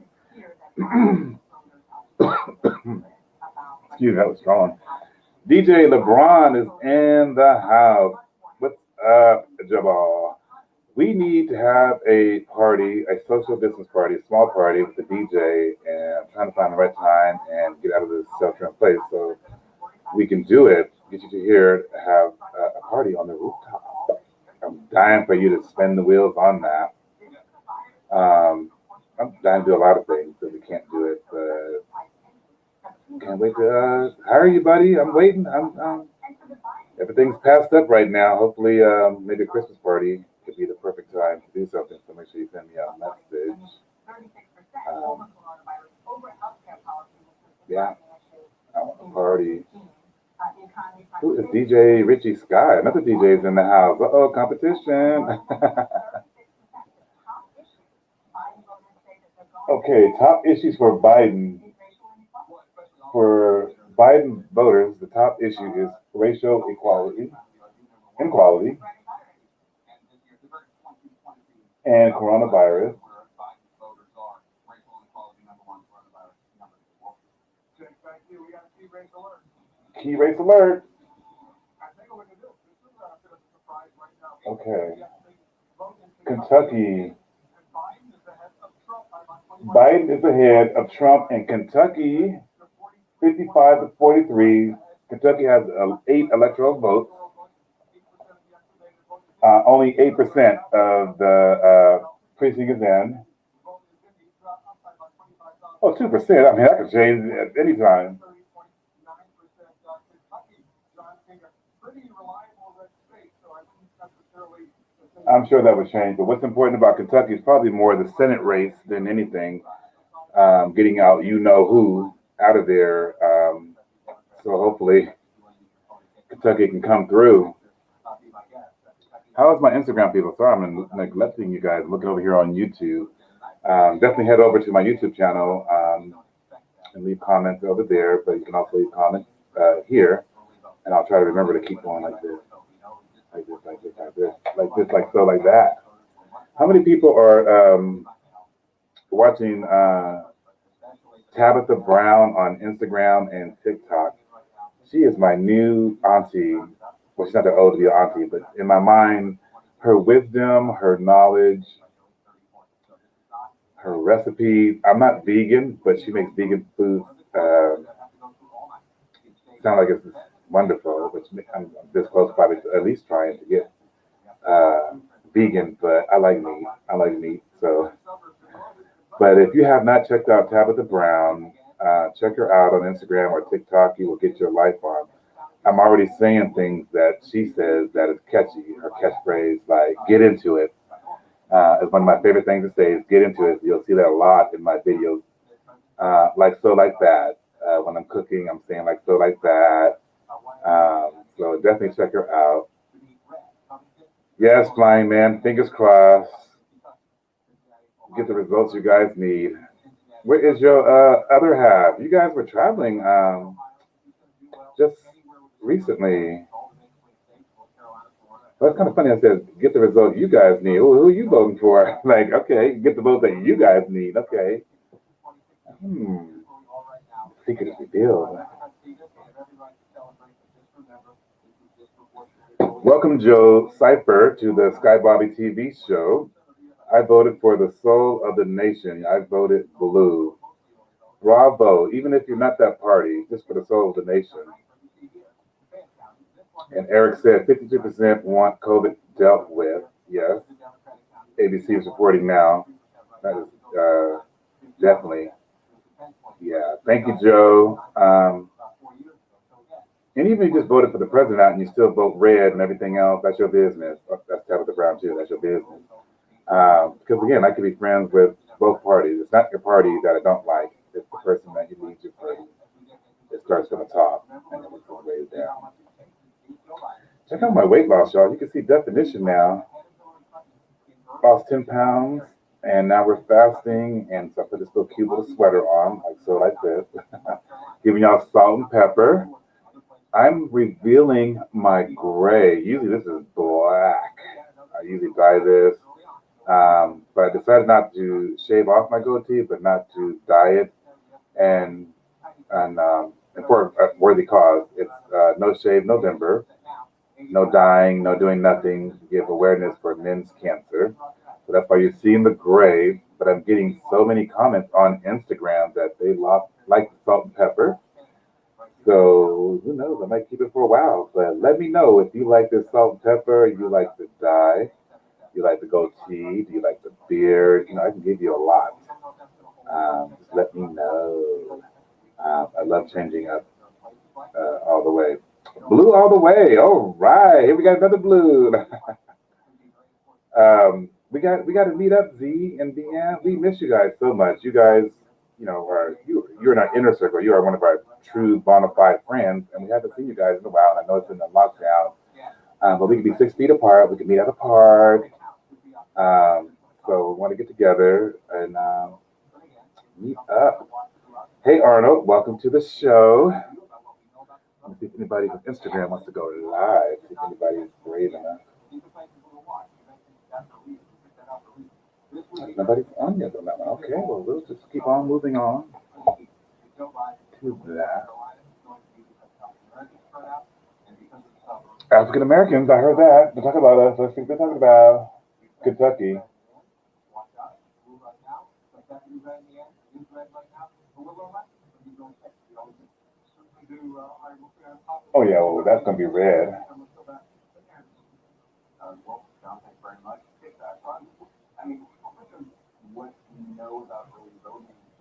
Excuse me, that was strong. DJ LeBron is in the house. What's up, Jabal? We need to have a party, a social distance party, a small party with the DJ, and I'm trying to find the right time and get out of this shelter in place so we can do it. Get you to here, have a party on the rooftop. I'm dying for you to spin the wheels on that. I'm dying to do a lot of things, but we can't do it. But can't wait to hire you, buddy. I'm waiting. Everything's passed up right now. Hopefully, maybe a Christmas party could be the perfect time to do something. So make sure you send me a message. Yeah, I want a party. Who is DJ Richie Sky? Another DJ is in the house. Uh-oh, competition. Okay, top issues for Biden. For Biden voters, the top issue is racial inequality, and coronavirus. Key race alert. Okay. Kentucky. Biden is ahead of Trump in Kentucky, 55 to 43. Kentucky has 8 electoral votes. Only 8% of the precinct is in. Oh, 2%. I mean, that could change at any time. I'm sure that would change. But what's important about Kentucky is probably more the Senate race than anything. Getting out, you know who, out of there. So hopefully Kentucky can come through. How is my Instagram, people? Sorry, I'm neglecting you guys. Looking over here on YouTube. Definitely head over to my YouTube channel and leave comments over there. But you can also leave comments here, and I'll try to remember to keep going like this, like this, like this, like this, like this, like so, like that. How many people are watching Tabitha Brown on Instagram and TikTok? She is my new auntie. Well, she's not that old to be an auntie, but in my mind, her wisdom, her knowledge, her recipes. I'm not vegan, but she makes vegan food sound like it's wonderful, which I'm this close probably to at least trying to get vegan, but I like meat. I like meat. So, but if you have not checked out Tabitha Brown, check her out on Instagram or TikTok. You will get your life on. I'm already saying things that she says that is catchy. Her catchphrase, like "get into it," is one of my favorite things to say. Is "get into it." You'll see that a lot in my videos, like so, like that. When I'm cooking, I'm saying like so, like that. So definitely check her out. Yes, flying man. Fingers crossed. Get the results you guys need. Where is your other half? You guys were traveling just recently. Well, it's kind of funny. I said, get the result you guys need. Who are you voting for? Like, okay, get the vote that you guys need. Okay. Hmm. Secret is revealed. Welcome, Joe Cipher, to the Sky Bobby TV show. I voted for the soul of the nation. I voted blue. Bravo. Even if you're not that party, just for the soul of the nation. And Eric said 52% want COVID dealt with. Yes. ABC is reporting now. That is definitely. Yeah. Thank you, Joe. And even if you just voted for the president out and you still vote red and everything else, that's your business. That's Tabitha Brown, too. That's your business. Because, again, I could be friends with both parties. It's not your party that I don't like. It's the person that you lead your party. It starts from the top and then it goes way down. Check out my weight loss, y'all. You can see definition now. Lost 10 pounds, and now we're fasting. And so I put this little cute little sweater on, like this. Giving y'all salt and pepper. I'm revealing my gray. Usually this is black. I usually dye this. But I decided not to shave off my goatee, but not to dye it. And for a worthy cause, it's No Shave November. No dying, no doing nothing to give awareness for men's cancer. So that's why you're seeing the gray. But I'm getting so many comments on Instagram that they like the salt and pepper. So who knows? I might keep it for a while. But let me know if you like this salt and pepper, you like the dye, you like the goatee, do you like the beard? I can give you a lot. Just let me know. I love changing up all the way. Blue all the way. All right. Here we got another blue. We got to meet up, Z and Deanne. We miss you guys so much. You guys, you're in our inner circle. You are one of our true bona fide friends, and we haven't seen you guys in a while. I know it's been a lockdown, but we can be 6 feet apart. We can meet at a park. So we want to get together and meet up. Hey Arnold, welcome to the show. Let's see if anybody from Instagram wants to go live. See if anybody is brave enough. Nobody's on yet on that one. Okay, well we'll just keep on moving on to that. African Americans, I heard that. They're talking about us. Let's see what they're talking about. Kentucky. Oh yeah, well that's gonna be red.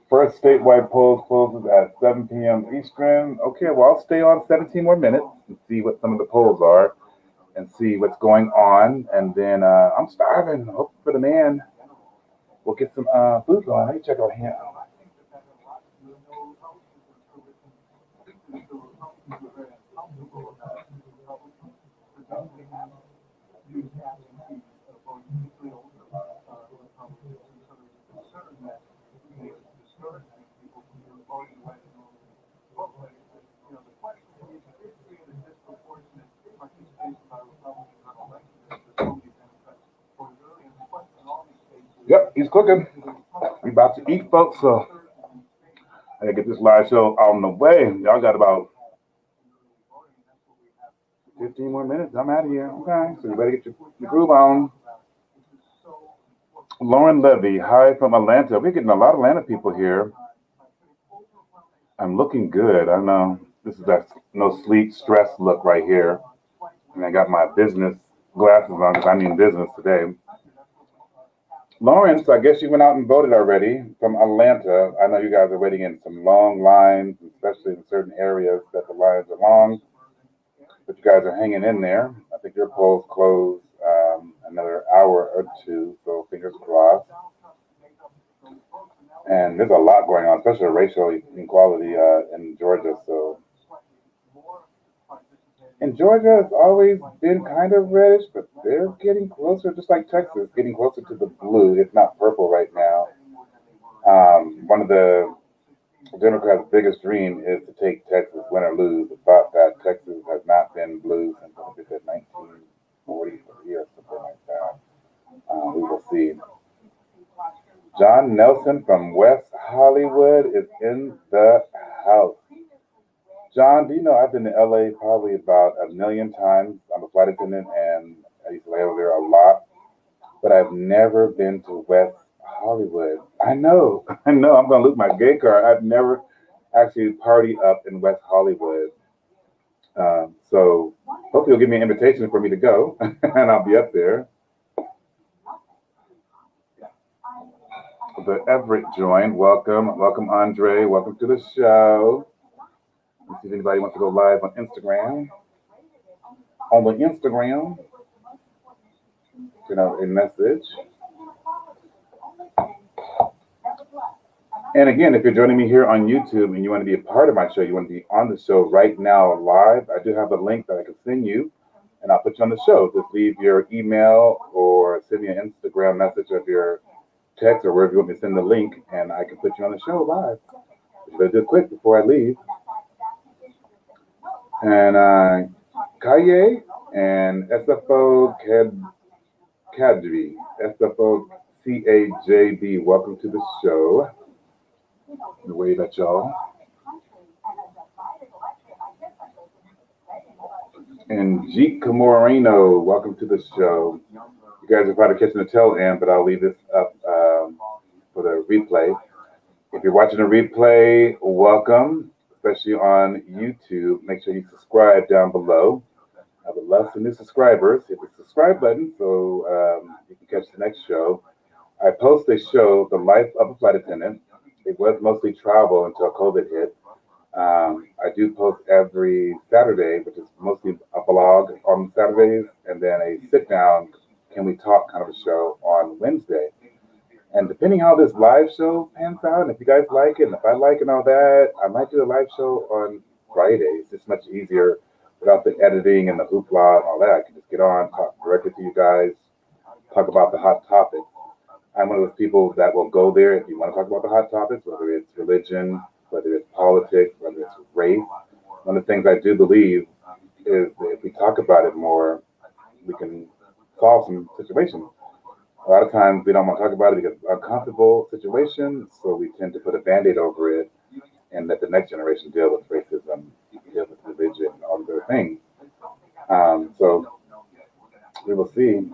First statewide polls closes at 7 p.m. Eastern. Okay, well I'll stay on 17 more minutes and see what some of the polls are and see what's going on. And then I'm starving. Hope for the man. We'll get some food going. Let me check out him. Yep, he's cooking. We about to eat, folks. So I gotta get this live show on the way. Y'all got about 15 more minutes. I'm out of here. Okay, so you better get your groove on. Lauren Levy, hi from Atlanta. We're getting a lot of Atlanta people here. I'm looking good. I know this is that no sleep stress look right here. And I got my business glasses on because I'm in business today. Lawrence, I guess you went out and voted already from Atlanta. I know you guys are waiting in some long lines, especially in certain areas that the lines are long. But you guys are hanging in there. I think your polls close another hour or two, so fingers crossed. And there's a lot going on, especially racial inequality in Georgia. So, and Georgia has always been kind of reddish, but they're getting closer, just like Texas, getting closer to the blue, if not purple, right now. One of the Democrats' biggest dream is to take Texas, win or lose. The thought that Texas has not been blue since 1940, We will see. John Nelson from West Hollywood is in the house. John, do you know I've been to LA probably about a million times? I'm a flight attendant and I used to lay over there a lot, but I've never been to West Hollywood. I know, I know, I'm going to lose my gay card. I've never actually partied up in West Hollywood. So hopefully you'll give me an invitation for me to go and I'll be up there. The Everett joined. Welcome, welcome, Andre. Welcome to the show. Let's see if anybody wants to go live on Instagram. On the Instagram, a message. And again, if you're joining me here on YouTube and you want to be a part of my show, you want to be on the show right now live, I do have a link that I can send you, and I'll put you on the show. Just leave your email or send me an Instagram message of your text or wherever you want me to send the link, and I can put you on the show live. But do it quick before I leave. And Kaye and SFO Kadri, SFO CAJB, welcome to the show. Wave at y'all. And Jeek Moreno, welcome to the show. You guys are probably catching the tail end, but I'll leave this up for the replay. If you're watching the replay, welcome, especially on YouTube. Make sure you subscribe down below. I would love some new subscribers. Hit the subscribe button so you can catch the next show. I post a show, The Life of a Flight Attendant. It was mostly travel until COVID hit. I do post every Saturday, which is mostly a blog on Saturdays, and then a sit-down, Can We Talk kind of a show on Wednesday. And depending how this live show pans out, and if you guys like it, and if I like it and all that, I might do a live show on Fridays. It's much easier without the editing and the hoopla and all that. I can just get on, talk directly to you guys, talk about the hot topics. I'm one of those people that will go there if you want to talk about the hot topics, whether it's religion, whether it's politics, whether it's race. One of the things I do believe is that if we talk about it more, we can solve some situations. A lot of times we don't want to talk about it because it's an uncomfortable situation, so we tend to put a Band-Aid over it and let the next generation deal with racism, deal with religion, and all the other things. So we will see.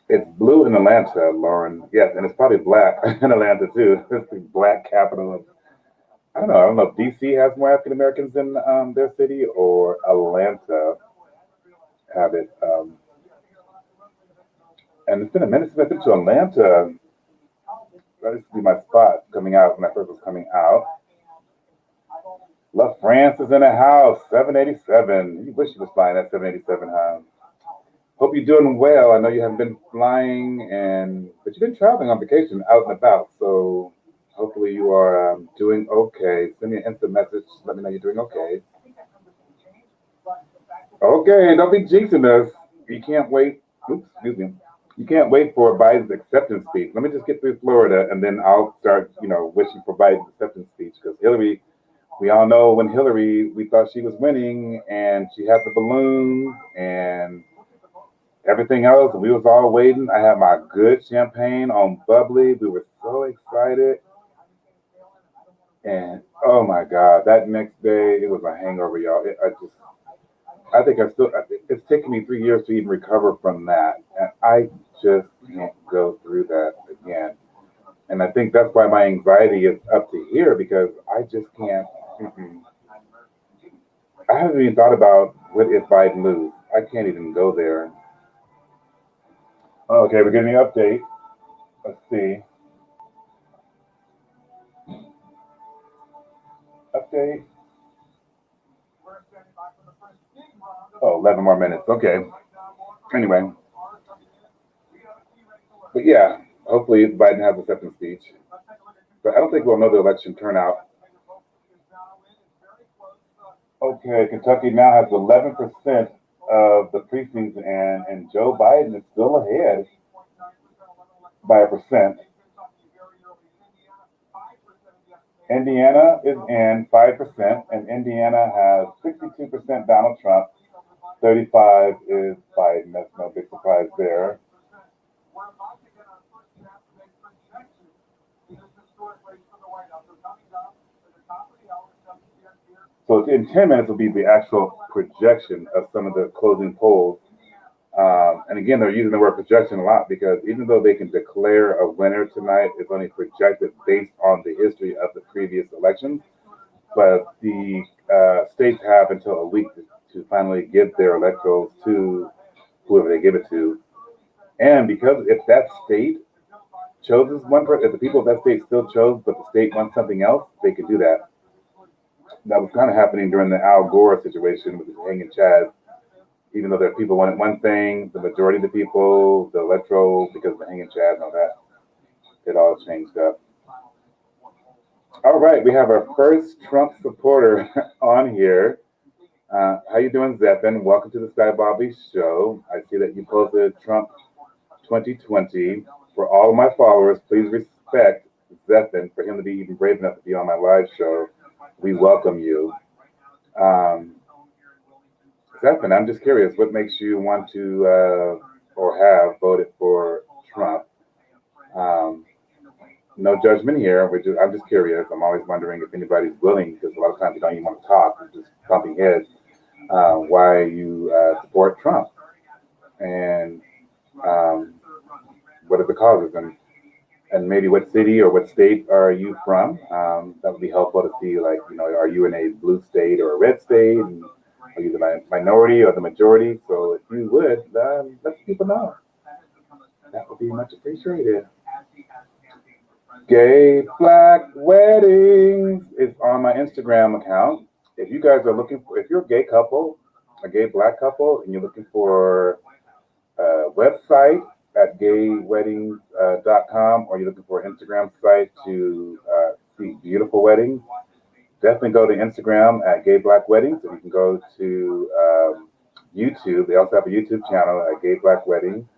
It's blue in Atlanta, Lauren. Yes, and it's probably black in Atlanta too. It's the black capital of, I don't know if DC has more African Americans in their city or Atlanta have it. And it's been a minute since I've been to Atlanta. That used to be my spot coming out when I first was coming out. La France is in the house, 787. You wish you was flying that 787, huh? Hope you're doing well. I know you haven't been flying, but you've been traveling on vacation, out and about. So hopefully you are doing okay. Send me an instant message. Let me know you're doing okay. Okay, don't be jinxing us. You can't wait. Oops, excuse me. You can't wait for Biden's acceptance speech. Let me just get through Florida, and then I'll start, wishing for Biden's acceptance speech. Because Hillary, we all know when Hillary, we thought she was winning, and she had the balloons and everything else, and we was all waiting. I had my good champagne on bubbly. We were so excited. And oh my God, that next day, it was a hangover, y'all. It's taken me 3 years to even recover from that. And I just can't go through that again. And I think that's why my anxiety is up to here, because I just can't. I haven't even thought about what if Biden loses. I can't even go there. Okay, we're getting an update. Let's see. Update. Oh, 11 more minutes. Okay. Anyway. But yeah, hopefully Biden has a acceptance speech. But I don't think we'll know the election turnout. Okay, Kentucky now has 11% of the precincts, and Joe Biden is still ahead by a percent. Indiana is in 5%, and Indiana has 62% Donald Trump, 35 is Biden. That's no big surprise there. So in 10 minutes will be the actual projection of some of the closing polls. And again, they're using the word projection a lot because even though they can declare a winner tonight, it's only projected based on the history of the previous elections. But the states have until a week to finally give their electorals to whoever they give it to. And because if that state chooses one person, if the people of that state still chose, but the state wants something else, they could do that. That was kind of happening during the Al Gore situation with the hanging Chad. Even though the people wanted one thing, the majority of the people, the electoral, because of the hanging Chad and all that, it all changed up. All right, we have our first Trump supporter on here. How you doing, Zeppin? Welcome to the Sky Bobby Show. I see that you posted Trump 2020. For all of my followers, please respect Zeppin for him to be even brave enough to be on my live show. We welcome you. Zeppin, I'm just curious, what makes you want to or have voted for Trump? No judgment here. I'm just curious. I'm always wondering if anybody's willing, because a lot of times you don't even want to talk, you're just bumping heads, why you support Trump. And what are the causes? And maybe what city or what state are you from? That would be helpful to see, like, are you in a blue state or a red state? And are you the minority or the majority? So if you would, let people know. That would be much appreciated. Gay Black Weddings is on my Instagram account. If you guys are looking for, if you're a gay couple, a gay black couple, and you're looking for a website at gayweddings.com, or you're looking for an Instagram site to see beautiful weddings, definitely go to Instagram at Gay Black Weddings, and you can go to YouTube. They also have a YouTube channel at Gay Black Weddings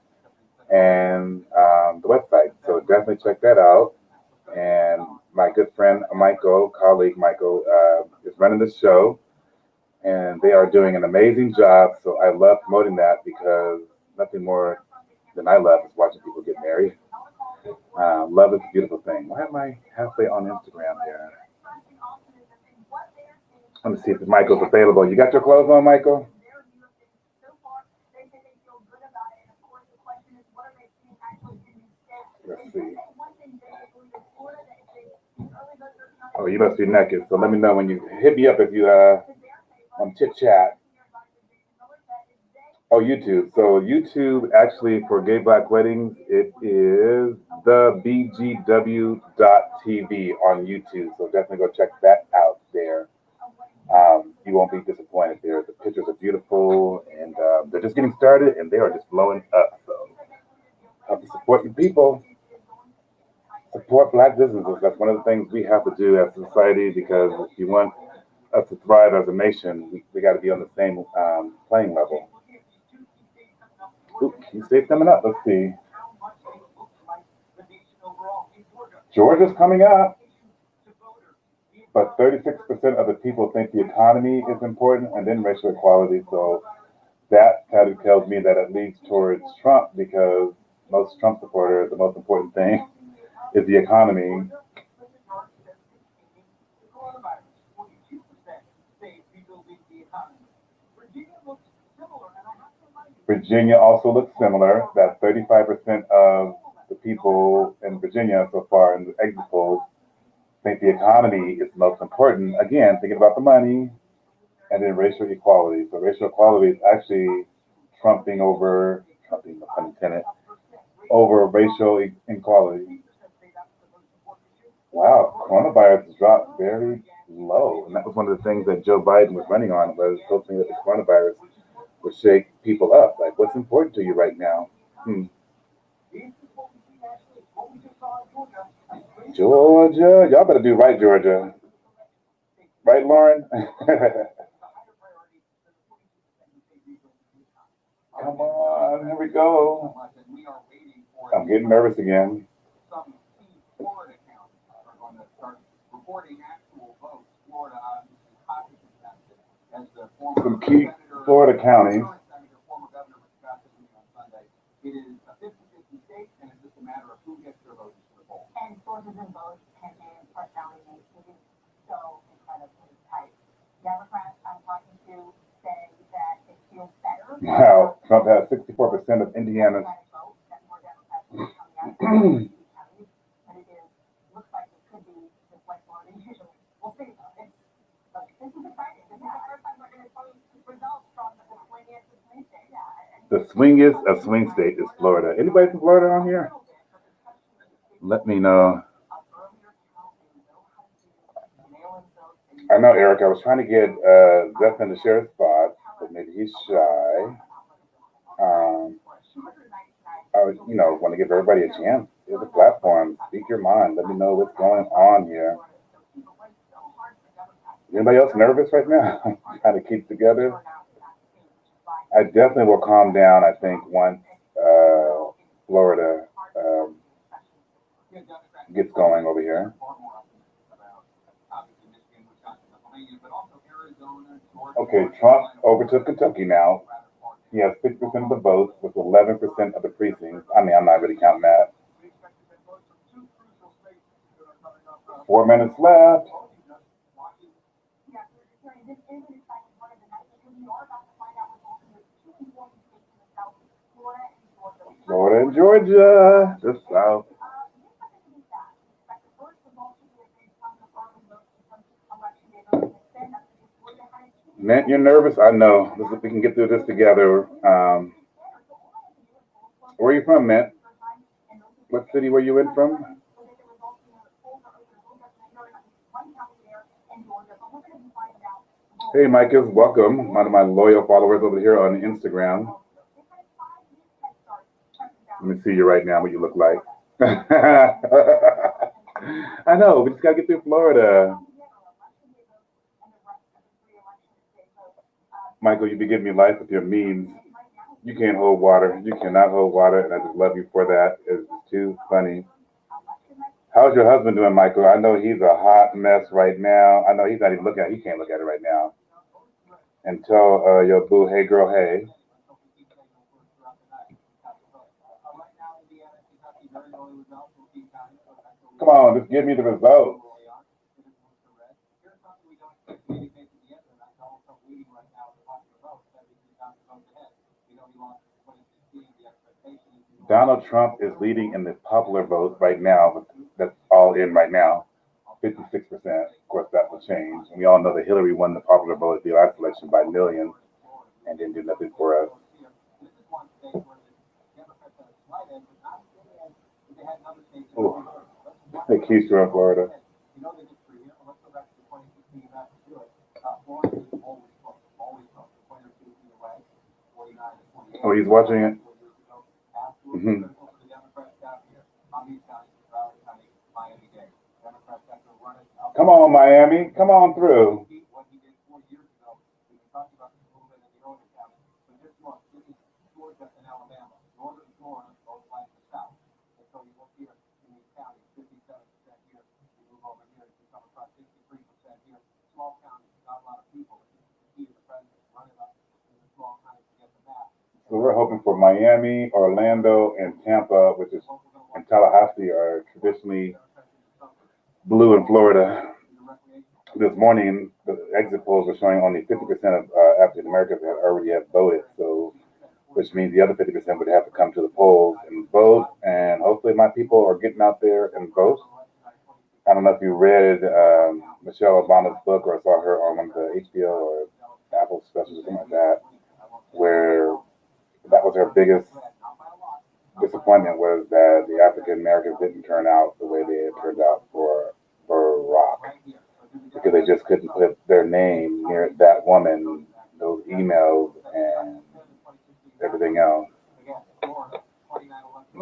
and the website. So definitely check that out. And my good friend Michael, colleague Michael, is running the show, and they are doing an amazing job. So I love promoting that because nothing more than I love is watching people get married. Love is a beautiful thing. Why am I halfway on Instagram here? Let me see if Michael's available. You got your clothes on, Michael? Let's see. Oh, you must be naked. So let me know when you hit me up if you on chit chat. Oh, YouTube. So YouTube actually for Gay Black Weddings, it is the BGW.TV on YouTube. So definitely go check that out there. You won't be disappointed there. The pictures are beautiful, and they're just getting started, and they are just blowing up. So help to support your people. Support Black businesses. That's one of the things we have to do as a society, because if you want us to thrive as a nation, we got to be on the same playing level. Ooh, key state's coming up. Let's see. Georgia's coming up. But 36% of the people think the economy is important, and then racial equality. So that kind of tells me that it leads towards Trump, because most Trump supporters, the most important thing is the economy. Virginia also looks similar. That 35% of the people in Virginia so far in the exit polls think the economy is the most important. Again, thinking about the money, and then racial equality. So racial equality is actually trumping, no pun intended, over racial inequality. Wow, coronavirus has dropped very low. And that was one of the things that Joe Biden was running on, was hoping that the coronavirus would shake people up. Like, what's important to you right now? Georgia, y'all better do right, Georgia. Right, Lauren? Come on, here we go. I'm getting nervous again. Some key Florida counties. Indiana. The swingiest of swing state is Florida. Anybody from Florida on here? Let me know. I know, Eric. I was trying to get Zephyr to share spots, but maybe he's shy. I would, want to give everybody a chance. Here's a platform. Speak your mind. Let me know what's going on here. Anybody else nervous right now? Trying to keep together. I definitely will calm down, I think, once Florida gets going over here. Okay, Trump overtook Kentucky now. He has 50% of the votes with 11% of the precincts. I mean, I'm not really counting that. 4 minutes left. Florida and Georgia, the South. Mint, you're nervous? I know. We can get through this together. Where are you from, Mint? What city were you in from? Hey, Micah, welcome. One of my loyal followers over here on Instagram. Let me see you right now, what you look like. I know, we just got to get through Florida. Michael, you be giving me life with your memes. You can't hold water. You cannot hold water, and I just love you for that. It's too funny. How's your husband doing, Michael? I know he's a hot mess right now. I know he's not even looking at it. He can't look at it right now. And tell your boo, hey, girl, hey. Come on, just give me the results. Donald Trump is leading in the popular vote right now. That's all in right now, 56%. Of course, that will change. And we all know that Hillary won the popular vote at the last election by millions and didn't do nothing for us. Ooh. Hey, Keisha in Florida. Oh, he's watching it? Mm-hmm. Come on, Miami. Come on through. So we're hoping for Miami, Orlando, and Tampa, which is in Tallahassee, are traditionally blue in Florida. This morning, the exit polls are showing only 50% of African Americans already have voted, so which means the other 50% would have to come to the polls and vote. And hopefully, my people are getting out there and vote. I don't know if you read Michelle Obama's book or saw her on one of the HBO or Apple specials or something like that, where that was her biggest disappointment, was that the African Americans didn't turn out the way they had turned out for Barack, because they just couldn't put their name near that woman, those emails, and everything else.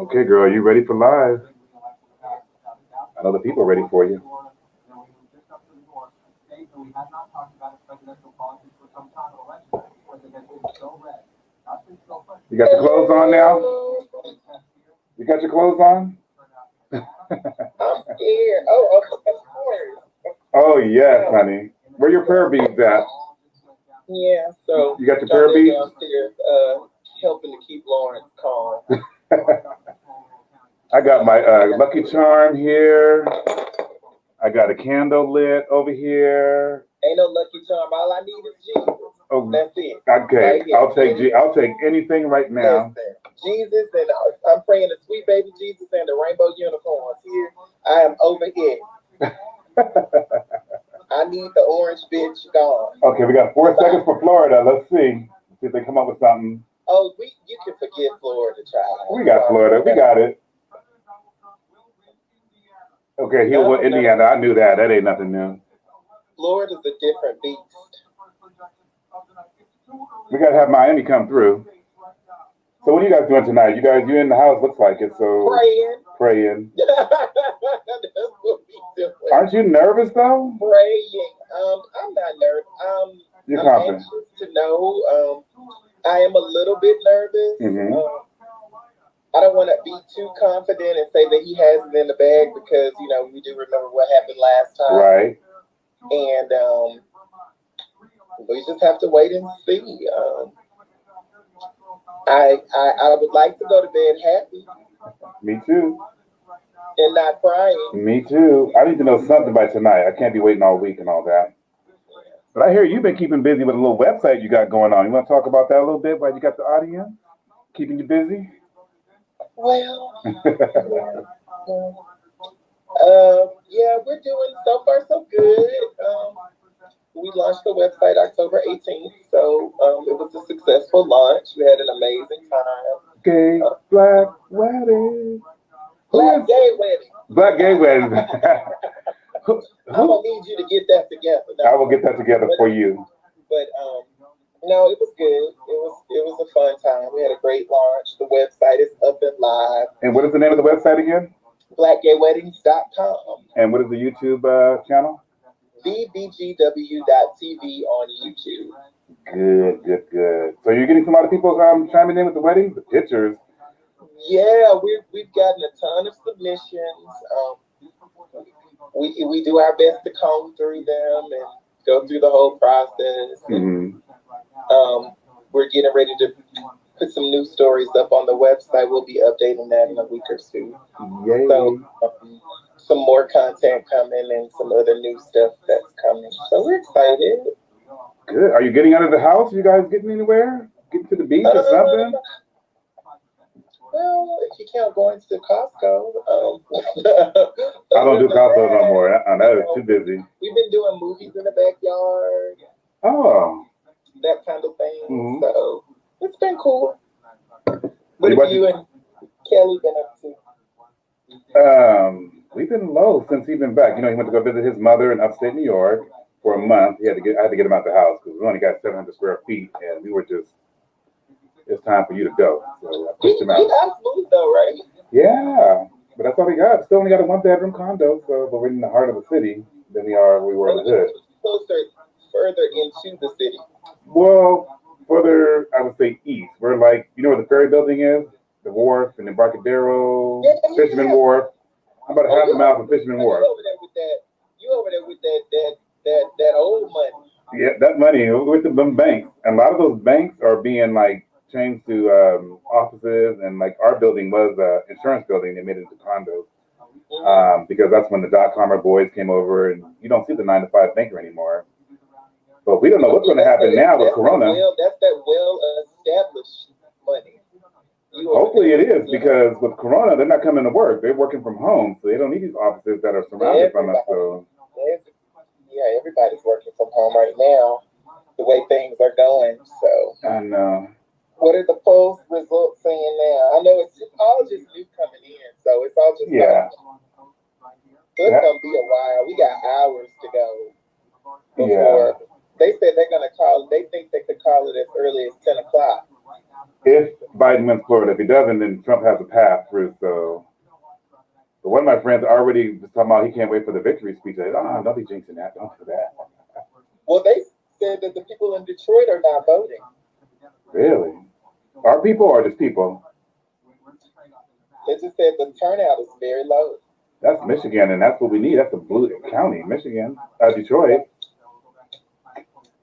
Okay, girl, you ready for live? I know the people are ready for you. You got your clothes on now? You got your clothes on? I'm scared. Oh, of course. Oh, yes, honey. Where your prayer beads at? Yeah, so you got your prayer beads? Downstairs, helping to keep Lawrence calm. I got my Lucky Charm here. I got a candle lit over here. Ain't no Lucky Charm. All I need is Jesus. Oh, That's it. okay. Right here. I'll take anything right now. Listen, Jesus, and I'm praying the sweet baby Jesus and the rainbow unicorns here. I am over here. I need the orange bitch gone. Okay, we got 4 seconds for Florida. Let's see. See if they come up with something. Oh, you can forget Florida, child. We got Florida. We got it. Okay, here was Indiana. I knew that. That ain't nothing new. Florida's a different beast. We gotta have Miami come through. So what are you guys doing tonight? You in the house? Looks like it. So praying. That's what we doing. Aren't you nervous though? Praying. I'm not nervous. You're I'm confident. anxious to know. I am a little bit nervous. Mm-hmm. I don't want to be too confident and say that he has it in the bag because we do remember what happened last time. Right. And we just have to wait and see. I would like to go to bed happy. Me too. And not crying. Me too. I need to know something by tonight. I can't be waiting all week and all that. But I hear you've been keeping busy with a little website you got going on. You want to talk about that a little bit while you got the audience? Keeping you busy? Well, yeah, we're doing so far so good. We launched the website October 18th, so it was a successful launch. We had an amazing time. Gay black wedding. Black gay wedding. Black gay wedding. I'm gonna need you to get that together. I will get that together for you. But no, it was good. It was a fun time. We had a great launch. The website is up and live. And what is the name of the website again? blackgayweddings.com. And what is the YouTube channel? bbgw.tv on YouTube. Good. So you're getting a lot of people chiming in with the weddings, the pictures. Yeah, we've gotten a ton of submissions. We do our best to comb through them and go through the whole process. Mm-hmm. We're getting ready to put some new stories up on the website. We'll be updating that in a week or two. Yay. So some more content coming and some other new stuff that's coming. So we're excited. Good. Are you getting out of the house? You guys getting anywhere? Getting to the beach or something? Well, if you count going to Costco. I don't do Costco no more. That is too busy. We've been doing movies in the backyard. Oh. That kind of thing. Mm-hmm. So it's been cool. What have you and Kelly been up to? We've been low since he's been back. He went to go visit his mother in upstate New York for a month. I had to get him out the house because we only got 700 square feet, and we were just. It's time for you to go. So I pushed him out. He got moved though, right? Yeah, but that's all we got. Still only got a 1-bedroom condo, but we're in the heart of the city than we were in the hood. Further into the city. Well, further, I would say east. We're like, where the ferry building is? The wharf and Embarcadero, Fisherman Wharf. I'm about a half a mile from Fisherman Wharf. You over there with that old money. Yeah, that money with the banks. And a lot of those banks are being changed to offices, and our building was an insurance building. They made it into condos because that's when the dot-commer boys came over, and you don't see the 9-to-5 banker anymore. But we don't know what's going to happen now with Corona. That's that well-established money. Hopefully it is, because with Corona, they're not coming to work. They're working from home, so they don't need these offices that are surrounded from us. So. Yeah, everybody's working from home right now, the way things are going. So. I know. What are the polls results saying now? I know it's all just new coming in, so it's all just yeah. It's gonna be a while. We got hours to go before they said they're gonna call. They think they could call it as early as 10 o'clock. If Biden wins Florida, if he doesn't, then Trump has a path through. So, but one of my friends already was talking about he can't wait for the victory speech. I said, don't be jinxing that. Don't do that. Well, they said that the people in Detroit are not voting. Really? Our people or just people? They just said the turnout is very low. That's Michigan, and that's what we need. That's the blue county, Michigan, Detroit.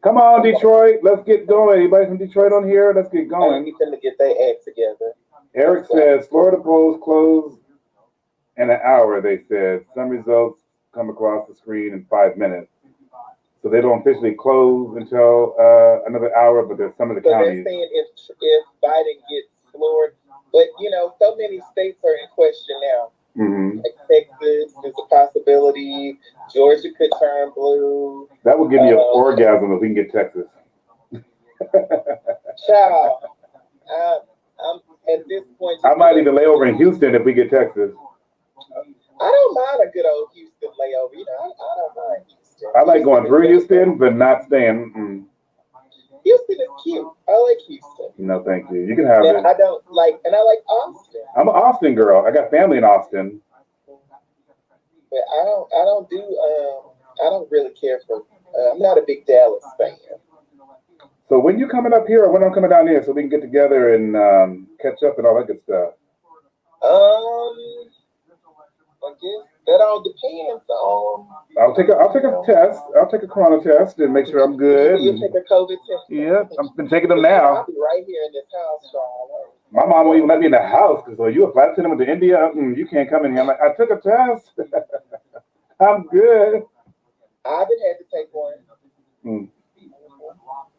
Come on, Detroit. Let's get going. Anybody from Detroit on here? Let's get going. We need to get their act together. Eric says Florida polls close in an hour, they said. Some results come across the screen in 5 minutes. So they don't officially close until another hour, but there's some of the So they're counties. saying if Biden gets Florida, but so many states are in question now. Mm-hmm. Like Texas, there's a possibility. Georgia could turn blue. That would give me an orgasm if we can get Texas. Child, I'm at this point. I might even lay over in Houston if we get Texas. I don't mind a good old Houston layover. I don't mind Houston. I like going through Houston, but not staying. Mm-mm. Houston is cute. I like Houston. No, thank you. You can have it. I don't like, and I like Austin. I'm an Austin girl. I got family in Austin. But I don't really care for. I'm not a big Dallas fan. So when you coming up here, or when I'm coming down here, so we can get together and catch up and all that good stuff. I guess that all depends on. I'll take a test. I'll take a corona test and make sure I'm good. You take a COVID test. Yeah, I've been taking them now. I'll be right here in this house, Sean. My mom won't even let me in the house because you a flight attendant to India. You can't come in here. I'm like, I took a test. I'm good. I haven't had to take one. Mm.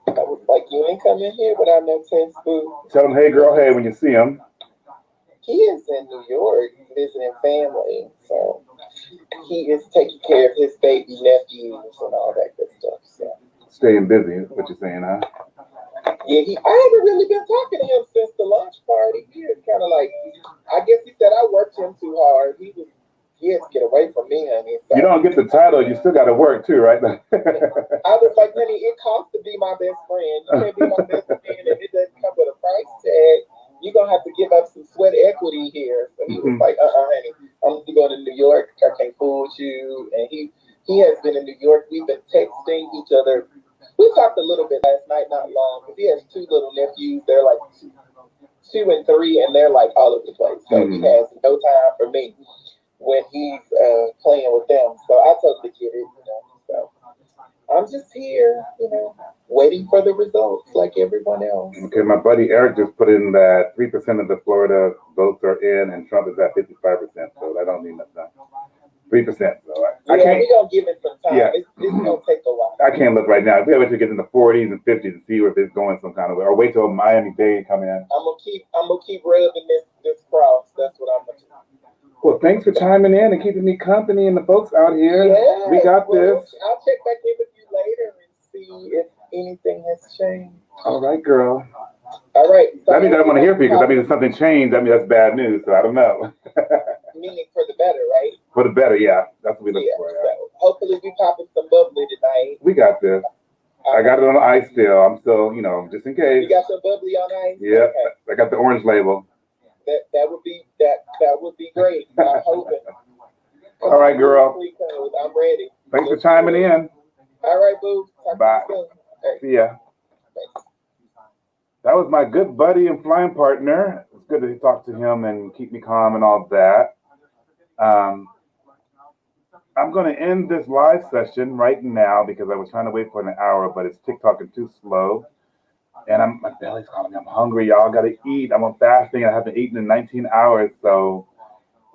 I was like, you ain't come in here without no test, boo. Tell him, hey girl, hey, when you see him. He is in New York visiting family, so he is taking care of his baby nephews and all that good stuff. So. Staying busy, is what you're saying, huh? Yeah, I haven't really been talking to him since the lunch party. He is kind of like, I guess he said I worked him too hard. He has to get away from me, honey. So. You don't get the title, you still got to work too, right? I was like, honey, it costs to be my best friend. You can't be my best friend if it doesn't come with a price tag. You're going to have to give up some sweat equity here. So he was like, honey, I'm going to New York. I can't fool with you. And he has been in New York. We've been texting each other. We talked a little bit last night, not long, because he has two little nephews. They're like 2 and 3, and they're like all over the place. So he has no time for me when he's playing with them. So I totally get it, So I'm just here, waiting for the results like everyone else. Okay, my buddy Eric just put in that 3% of the Florida votes are in, and Trump is at 55%. So that don't mean nothing. 3%. So I can't. We're gonna give it some time. Yeah. It's gonna take a while. I can't look right now. We have to get in the 40s and 50s and see if it's going some kind of way, or wait till Miami-Dade come in. I'm gonna keep rubbing this cross. That's what I'm gonna do. Well, thanks for chiming in and keeping me company and the folks out here. Yeah, we got this. I'll check back in with you later and see if anything has changed. All right, girl. All right. So that means I don't want to hear from you because that means if something changed, that means that's bad news. So I don't know. Meaning for the better, right? For the better, yeah. That's what we look for. Yeah. So hopefully we popping some bubbly tonight. We got this. I got it on ice still. I'm still, just in case. You got some bubbly on ice? Yeah. Okay. I got the orange label. That would be great. I'm hoping. All right, girl. I'm ready. Thanks for chiming in. All right, boo. Bye. See ya. That was my good buddy and flying partner. It's good to talk to him and keep me calm and all that. I'm going to end this live session right now because I was trying to wait for an hour, but it's TikToking too slow. And my belly's calling me. I'm hungry, y'all. Got to eat. I'm on fasting. I haven't eaten in 19 hours. So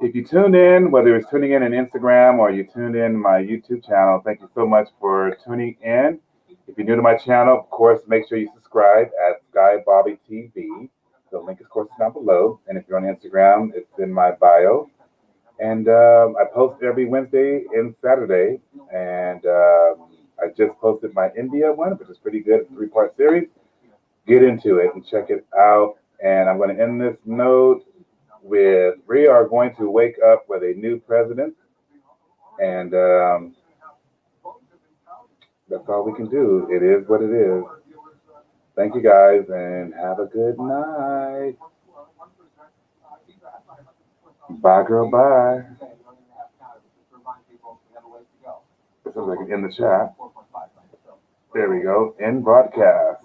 if you tune in, whether it's tuning in Instagram or you tuned in my YouTube channel, thank you so much for tuning in. If you're new to my channel, of course, make sure you subscribe at SkyBobbyTV. The link, of course, is down below. And if you're on Instagram, it's in my bio. And I post every Wednesday and Saturday. And I just posted my India one, which is pretty good, 3-part series. Get into it and check it out. And I'm going to end this note with we are going to wake up with a new president. And that's all we can do. It is what it is. Thank you guys and have a good night. Bye, girl, bye. It sounds like I can end the chat. There we go. End broadcast.